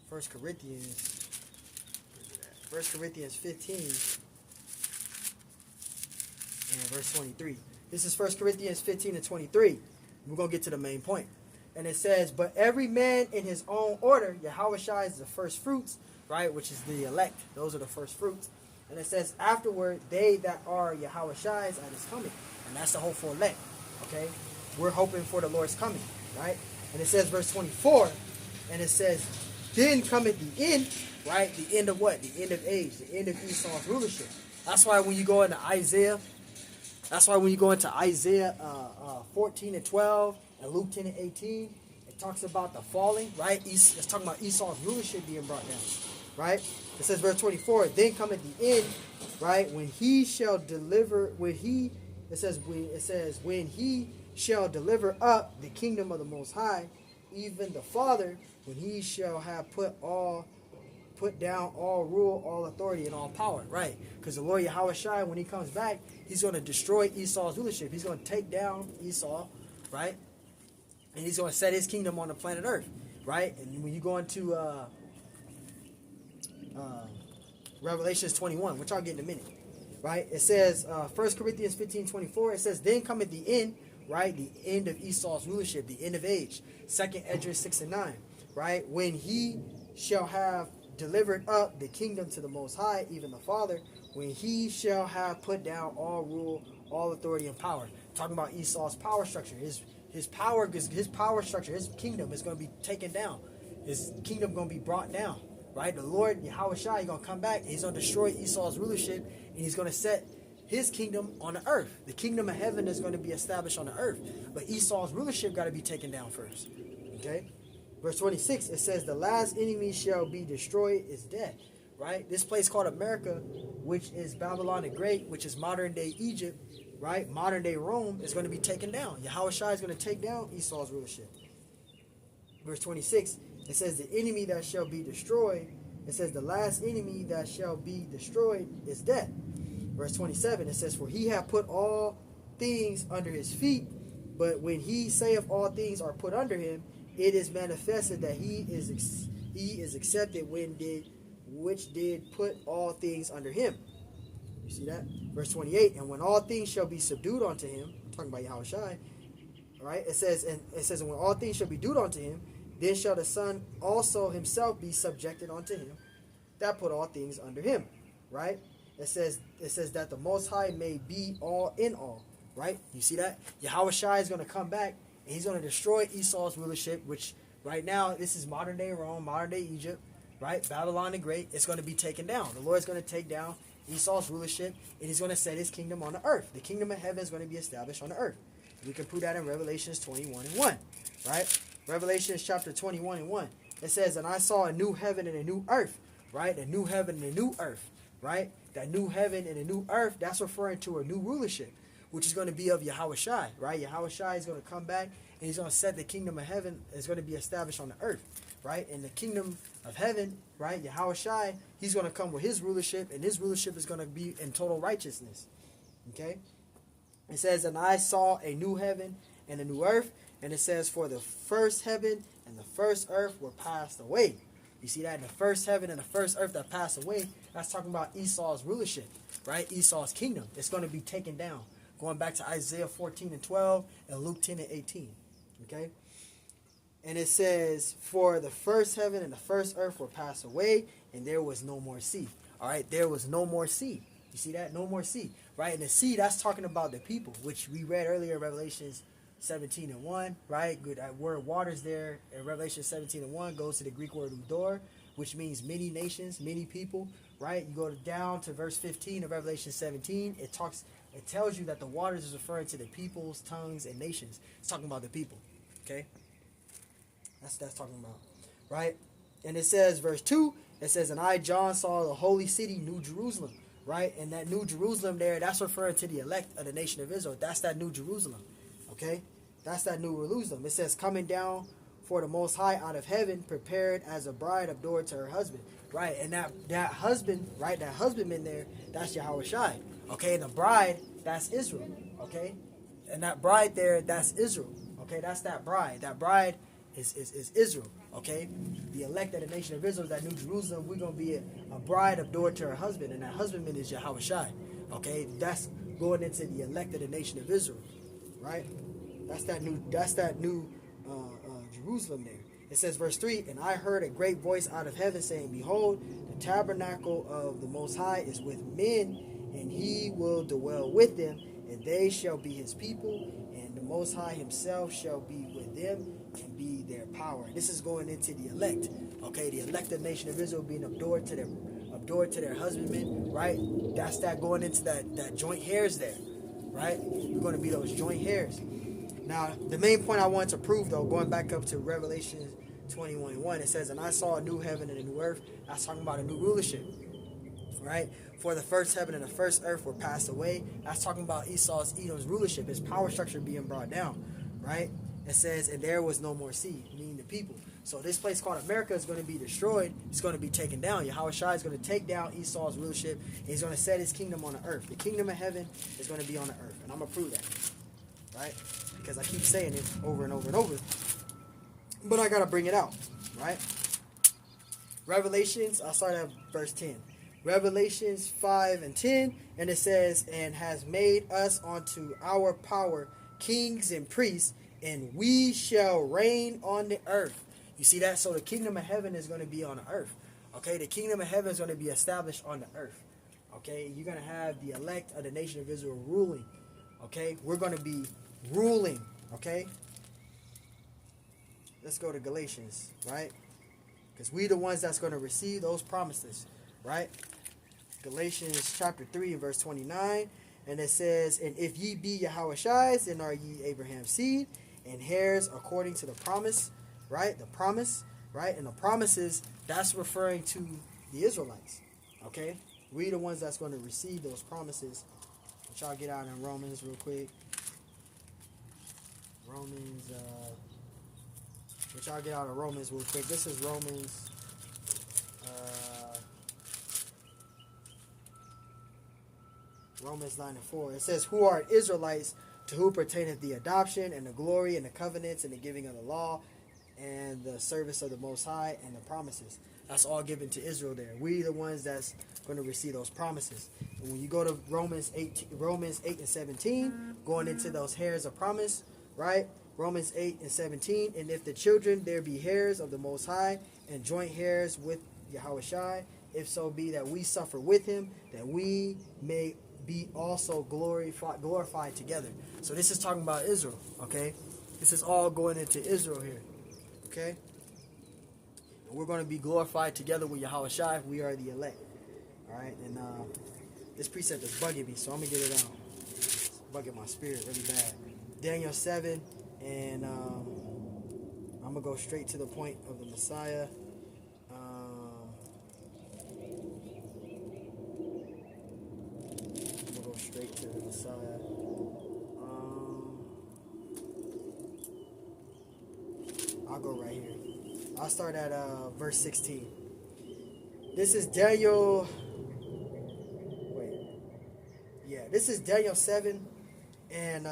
1 Corinthians. 1 Corinthians 15 and verse 23. This is 1 Corinthians 15 and 23. We're going to get to the main point. And it says, but every man in his own order, Yahweh Shai is the first fruits, right? Which is the elect. Those are the first fruits. And it says, afterward, they that are Yahweh Shai's at his coming. And that's the hopeful elect, okay? We're hoping for the Lord's coming, right? And it says, verse 24, and it says, then cometh the end, right? The end of what? The end of age, the end of Esau's rulership. That's why when you go into Isaiah, 14 and 12 and Luke 10 and 18, it talks about the falling, right? It's talking about Esau's rulership being brought down, right? It says, verse 24, then cometh the end, right? When he shall deliver, when he shall deliver up the kingdom of the Most High, even the Father, when he shall have put down all rule, all authority, and all power, right? Because the Lord Yahweh Shai, when he comes back, he's going to destroy Esau's rulership. He's going to take down Esau, right? And he's going to set his kingdom on the planet Earth, right? And when you go into Revelations 21, which I'll get in a minute, right? It says, 1 Corinthians 15:24, it says, then cometh the end, right? The end of Esau's rulership, the end of age. 2nd Esdras 6 and 9, right? When he shall have delivered up the kingdom to the Most High, even the Father, when he shall have put down all rule, all authority, and power. Talking about Esau's power structure. His power structure, his kingdom is going to be taken down. His kingdom is going to be brought down, right? The Lord Yahweh Shai is going to come back, and he's going to destroy Esau's rulership, and he's going to set his kingdom on the earth. The kingdom of heaven is going to be established on the earth, but Esau's rulership got to be taken down first, okay? Verse 26, it says, the last enemy shall be destroyed is death, right? This place called America, which is Babylon the Great, which is modern day Egypt, right? Modern day Rome is going to be taken down. Yahweh Shai is going to take down Esau's rulership. Verse 26, it says, the enemy that shall be destroyed, it says, the last enemy that shall be destroyed is death. Verse 27, it says, for he hath put all things under his feet, but when he saith all things are put under him, it is manifested that he is accepted when did which did put all things under him. You see that? Verse 28, and when all things shall be subdued unto him, talking about Yahushai, right? It says, and when all things shall be subdued unto him, then shall the Son also himself be subjected unto him that put all things under him, right? It says that the Most High may be all in all, right? You see that? Yahushai is going to come back, and he's going to destroy Esau's rulership, which right now, this is modern day Rome, modern day Egypt, right? Babylon the Great. It's going to be taken down. The Lord is going to take down Esau's rulership, and he's going to set his kingdom on the earth. The kingdom of heaven is going to be established on the earth. We can prove that in Revelations 21 and 1, right? Revelations chapter 21 and 1. It says, and I saw a new heaven and a new earth, right? A new heaven and a new earth, right? That new heaven and a new earth, that's referring to a new rulership, which is going to be of Yahushai, right? Yahushai is going to come back, and he's going to set the kingdom of heaven is going to be established on the earth, right? And the kingdom of heaven, right? Yahushai, he's going to come with his rulership, and his rulership is going to be in total righteousness, okay? It says, and I saw a new heaven and a new earth, and it says, for the first heaven and the first earth were passed away. You see that? The first heaven and the first earth that passed away, that's talking about Esau's rulership, right? Esau's kingdom. It's going to be taken down. Going back to Isaiah 14 and 12 and Luke 10 and 18, okay? And it says, for the first heaven and the first earth were passed away, and there was no more sea. All right, there was no more sea. You see that? No more sea, right? And the sea, that's talking about the people, which we read earlier in Revelations 17 and 1, right? Good. That word waters there in Revelation 17 and 1 goes to the Greek word udor, which means many nations, many people, right? You go down to verse 15 of Revelation 17, it tells you that the waters is referring to the peoples, tongues, and nations. It's talking about the people, okay? That's talking about, right? And it says, verse 2, it says, and I, John, saw the holy city, New Jerusalem, right? And that New Jerusalem there, that's referring to the elect of the nation of Israel. That's that New Jerusalem, okay? That's that New Jerusalem. It says, coming down for the Most High out of heaven, prepared as a bride adored to her husband, right? And that husband, right, that husbandman there, that's Yahushai, okay? And the bride, that's Israel, okay? And that bride there, that's Israel, okay? That's that bride. That bride is Israel, okay? The elect of the nation of Israel, that New Jerusalem, we're going to be a bride adored to her husband, and that husbandman is Yahushai, okay? That's going into the elect of the nation of Israel, right? That's that new Jerusalem there. It says, verse 3, and I heard a great voice out of heaven saying, behold, the tabernacle of the Most High is with men, and he will dwell with them, and they shall be his people, and the Most High himself shall be with them and be their power. This is going into the elect, okay? The elected nation of Israel being adored to their husbandmen, right? That's that going into that joint hairs there, right? We're going to be those joint hairs. Now, the main point I wanted to prove, though, going back up to Revelation 21 and 1, it says, and I saw a new heaven and a new earth. That's talking about a new rulership, right? For the first heaven and the first earth were passed away. That's talking about Edom's rulership, his power structure being brought down, right? It says, and there was no more sea, meaning the people. So this place called America is going to be destroyed. It's going to be taken down. Yahushua is going to take down Esau's rulership, and he's going to set his kingdom on the earth. The kingdom of heaven is going to be on the earth, and I'm going to prove that, right? Because I keep saying it over and over and over. But I got to bring it out, right? Revelations, I'll start at verse 10. Revelations 5 and 10, and it says, and has made us unto our power kings and priests, and we shall reign on the earth. You see that? So the kingdom of heaven is going to be on the earth. Okay, the kingdom of heaven is going to be established on the earth. Okay, you're going to have the elect of the nation of Israel ruling. Okay, we're going to be ruling. Okay, let's go to Galatians, right? Because we the ones that's going to receive those promises, right? Galatians chapter 3 and verse 29, and it says, and if ye be Yahushai's, then are ye Abraham's seed, and heirs according to the promise, right? The promise, right? And the promises, that's referring to the Israelites, okay? We the ones that's going to receive those promises. Which I'll get out in Romans real quick. Which I'll get out of Romans real quick. This is Romans, Romans 9 and 4. It says, who are Israelites, to whom pertaineth the adoption and the glory and the covenants and the giving of the law and the service of the Most High and the promises. That's all given to Israel there. We the ones that's going to receive those promises. And when you go to Romans 8 and 17, going into those hairs of promise, right? Romans 8 and 17, and if the children there be hairs of the Most High and joint hairs with Yahushai, if so be that we suffer with him, that we may be also glorified together. So this is talking about Israel, okay? This is all going into Israel here, okay? And we're going to be glorified together with Yahushai. We are the elect, all right? And this precept is bugging me, so I'm going to get it out. It's bugging my spirit really bad. Daniel 7, and I'm going to go straight to the point of the Messiah. Straight to the Messiah. I'll go right here. I'll start at verse 16. This is Daniel. This is Daniel 7 and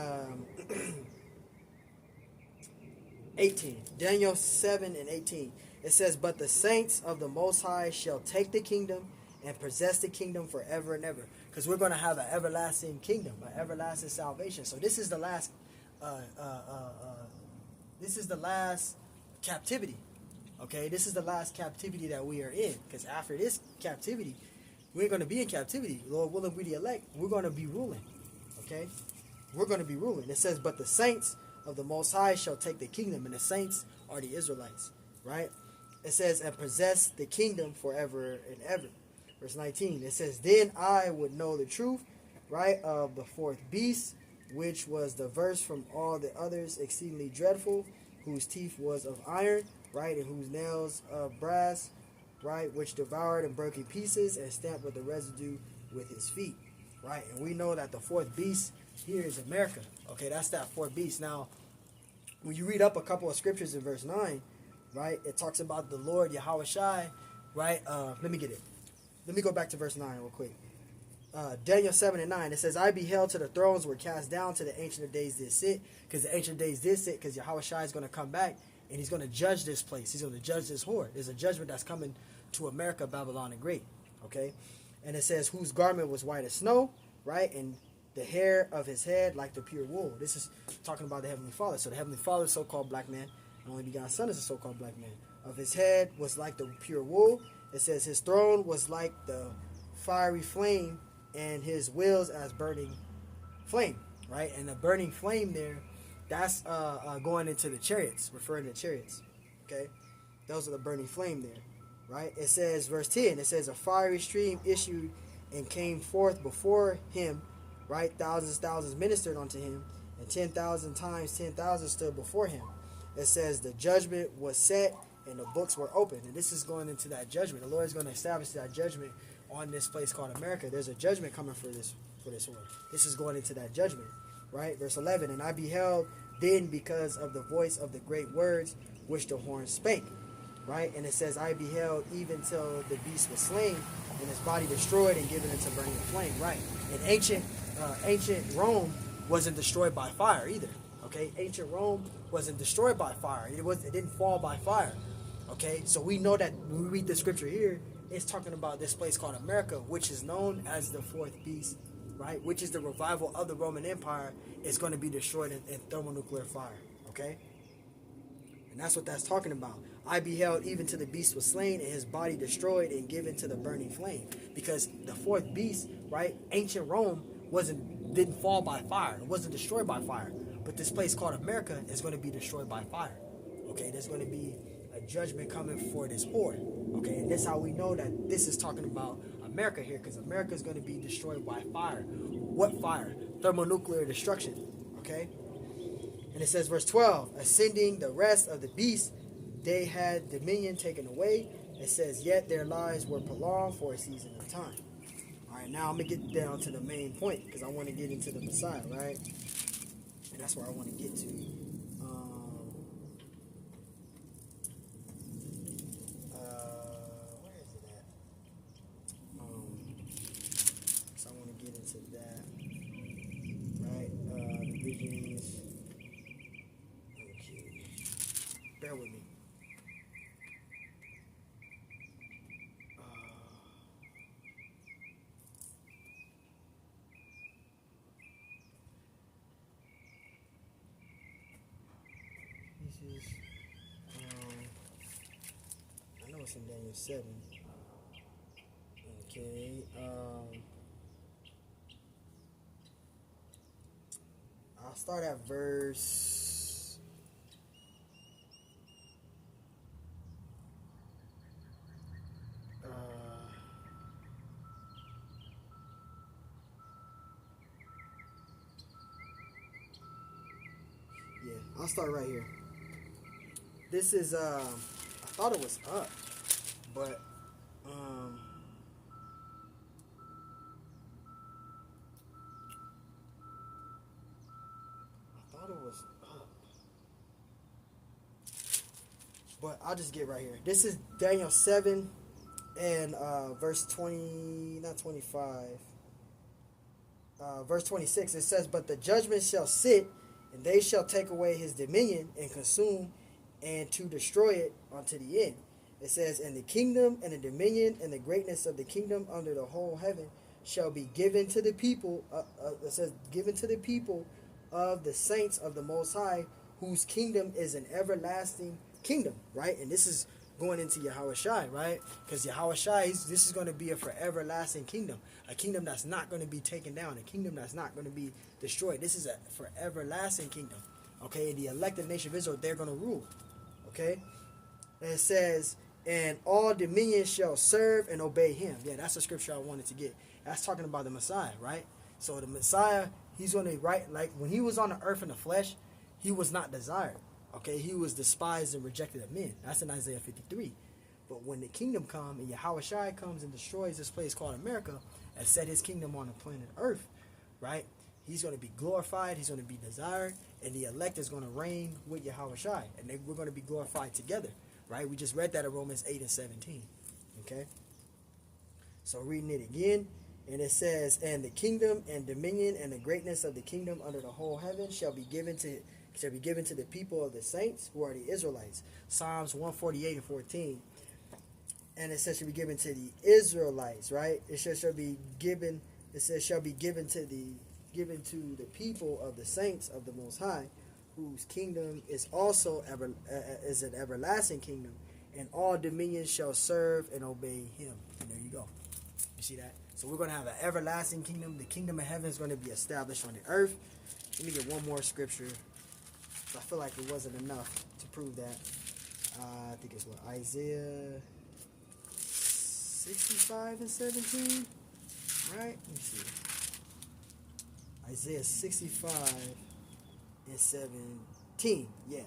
18. Daniel 7 and 18. It says, "But the saints of the Most High shall take the kingdom and possess the kingdom forever and ever." Because we're going to have an everlasting kingdom, an everlasting salvation. So this is the last, captivity. Okay, this is the last captivity that we are in. Because after this captivity, we ain't going to be in captivity. Lord willing, we the elect. We're going to be ruling. Okay, we're going to be ruling. It says, "But the saints of the Most High shall take the kingdom," and the saints are the Israelites, right? It says, "and possess the kingdom forever and ever." Verse 19, it says, "Then I would know the truth, right, of the fourth beast, which was diverse from all the others, exceedingly dreadful, whose teeth was of iron, right, and whose nails of brass, right, which devoured and broke in pieces, and stamped with the residue with his feet," right? And we know that the fourth beast here is America. Okay, that's that fourth beast. Now, when you read up a couple of scriptures in verse 9, right, it talks about the Lord Yahushai, right? Let me get it. Let me go back to verse 9 real quick. Daniel 7 and 9. It says, "I beheld till the thrones were cast down, to the Ancient of Days did sit." Because the Ancient of Days did sit, because Yahushua is going to come back, and he's going to judge this place. He's going to judge this horde. There's a judgment that's coming to America, Babylon, the Great. Okay? And it says, "Whose garment was white as snow," right? "And the hair of his head like the pure wool." This is talking about the Heavenly Father. So the Heavenly Father, so-called black man, and only begotten Son is a so-called black man. "Of his head was like the pure wool." It says, "His throne was like the fiery flame, and his wheels as burning flame," right? And the burning flame there, that's going into the chariots, referring to chariots. Okay, those are the burning flame there, right? It says, verse 10, it says, "A fiery stream issued and came forth before him," right? Thousands ministered unto him, and 10,000 times 10,000 stood before him. It says, "The judgment was set, and the books were opened." And this is going into that judgment. The Lord is going to establish that judgment on this place called America. There's a judgment coming for this world. This is going into that judgment, right? Verse 11, "And I beheld then because of the voice of the great words which the horn spake," right? And it says, "I beheld even till the beast was slain, and his body destroyed and given into burning flame," right? And ancient Rome wasn't destroyed by fire either. Okay, ancient Rome wasn't destroyed by fire. It didn't fall by fire. Okay, so we know that when we read the scripture here, it's talking about this place called America, which is known as the fourth beast, right? Which is the revival of the Roman Empire. Is going to be destroyed in thermonuclear fire. Okay, and that's what that's talking about. "I beheld even till the beast was slain, and his body destroyed and given to the burning flame." Because the fourth beast, right? Ancient Rome didn't fall by fire. It wasn't destroyed by fire. But this place called America is going to be destroyed by fire. Okay, there's going to be a judgment coming for this horde. Okay, and that's how we know that this is talking about America here, because America is going to be destroyed by fire. What fire? Thermonuclear destruction. Okay, and it says, verse 12, "Ascending the rest of the beasts, they had dominion taken away." It says, "Yet their lives were prolonged for a season of time." All right, now I'm going to get down to the main point, because I want to get into the Messiah, right? And that's where I want to get to. Where is it at? So I want to get into that. Right? The visions. Okay. Bear with me. passages. I know it's in Daniel 7. Okay. I'll start at verse. Yeah, I'll start right here. This is I thought it was up, but I thought it was up. But I'll just get right here. This is Daniel 7 and verse 20, not 25. Verse 26, it says, "But the judgment shall sit, and they shall take away his dominion and consume and to destroy it unto the end." It says, "And the kingdom and the dominion and the greatness of the kingdom under the whole heaven shall be given to the people." It says, "Given to the people of the saints of the Most High, whose kingdom is an everlasting kingdom." Right, and this is going into Yahushua, right? Because Yahushua, this is going to be a forever lasting kingdom, a kingdom that's not going to be taken down, a kingdom that's not going to be destroyed. This is a forever lasting kingdom. Okay, the elected nation of Israel, they're going to rule. Okay, and it says, "And all dominions shall serve and obey him." Yeah, that's the scripture I wanted to get. That's talking about the Messiah, right? So the Messiah, he's going to, right, like when he was on the earth in the flesh, he was not desired. Okay, he was despised and rejected of men. That's in Isaiah 53. But when the kingdom comes and Yahushua comes and destroys this place called America and set his kingdom on the planet Earth, right? He's going to be glorified. He's going to be desired. And the elect is going to reign with Yahushua. And we're going to be glorified together, right? We just read that in Romans 8 and 17. Okay? So reading it again. And it says, "And the kingdom and dominion and the greatness of the kingdom under the whole heaven shall be given to the people of the saints, who are the Israelites." Psalms 148 and 14. And it says shall be given to the Israelites, right? It says shall be given. It says shall be given to the people of the saints of the Most High, whose kingdom is also is an everlasting kingdom, and all dominions shall serve and obey him. And there you go. You see that? So we're going to have an everlasting kingdom. The kingdom of heaven is going to be established on the earth. Let me get one more scripture. I feel like it wasn't enough to prove that. I think it's what, Isaiah 65 and 17, right? Let me see. Isaiah 65 and 17. Yeah.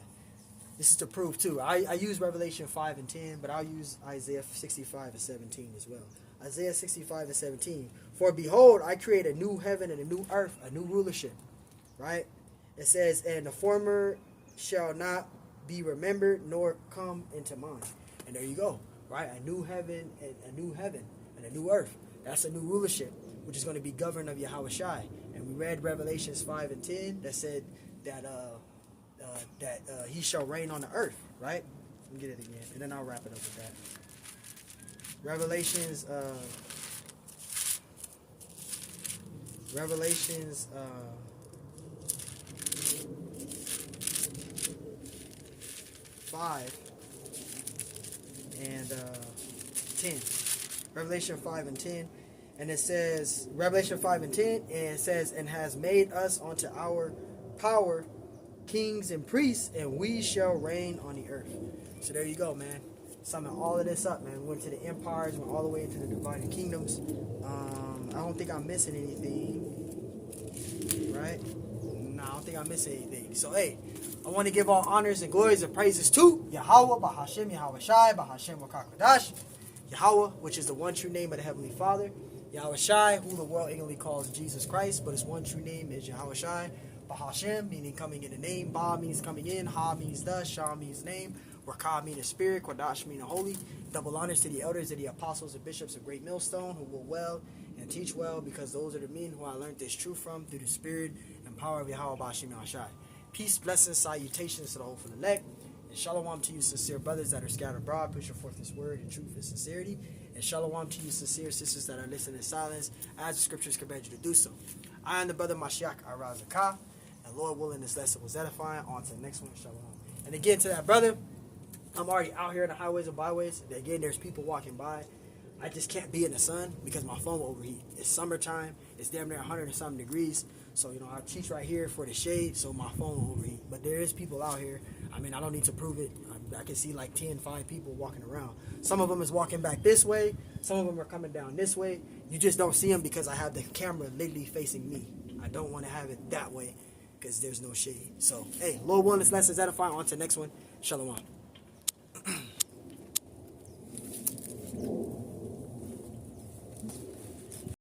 This is to prove too. I use Revelation 5 and 10, but I'll use Isaiah 65 and 17 as well. Isaiah 65 and 17. "For behold, I create a new heaven and a new earth, a new rulership." Right? It says, "And the former shall not be remembered nor come into mind." And there you go. Right? A new heaven and a new earth. That's a new rulership, which is going to be governed of Yahushua. And we read Revelations 5 and 10 that said that he shall reign on the earth. Right? Let me get it again, and then I'll wrap it up with that. Revelations 5 and 10. Revelation 5 and 10. And it says, Revelation 5 and 10, and it says, "And has made us unto our power kings and priests, and we shall reign on the earth." So there you go, man. Summing all of this up, man. We went to the empires, went all the way into the divided kingdoms. I don't think I'm missing anything, right? No, I don't think I'm missing anything. So, hey, I want to give all honors and glories and praises to Yahweh, Bahashem, Yahushai, Bahashem, Wakakadash. Yahweh, which is the one true name of the Heavenly Father. Yahushai, who the world ignorantly calls Jesus Christ, but his one true name is Yahushai. Bahashem, meaning coming in the name. Ba means coming in. Ha means the. Shah means name. Rakah meaning spirit. Kodash meaning holy. Double honors to the elders and the apostles and bishops of Great Millstone, who will well and teach well, because those are the men who I learned this truth from through the spirit and power of Yahweh Bahashem Yahushai. Peace, blessings, salutations to the whole elect. And shalom to you, sincere brothers that are scattered abroad, pushing forth this word in truth and sincerity. And shalom to you, sincere sisters that are listening in silence, as the scriptures command you to do so. I am the brother Mashiach Arazakah, and Lord willing, this lesson was edifying. On to the next one. Shalom. And again, to that brother, I'm already out here in the highways and byways. Again, there's people walking by. I just can't be in the sun because my phone will overheat. It's summertime. It's damn near 100 and something degrees. So, I teach right here for the shade, so my phone will overheat. But there is people out here. I mean, I don't need to prove it. I can see like 5 people walking around. Some of them is walking back this way. Some of them are coming down this way. You just don't see them because I have the camera literally facing me. I don't want to have it that way because there's no shade. So, hey, Lord willing, this lesson is edifying. On to the next one. Shalom.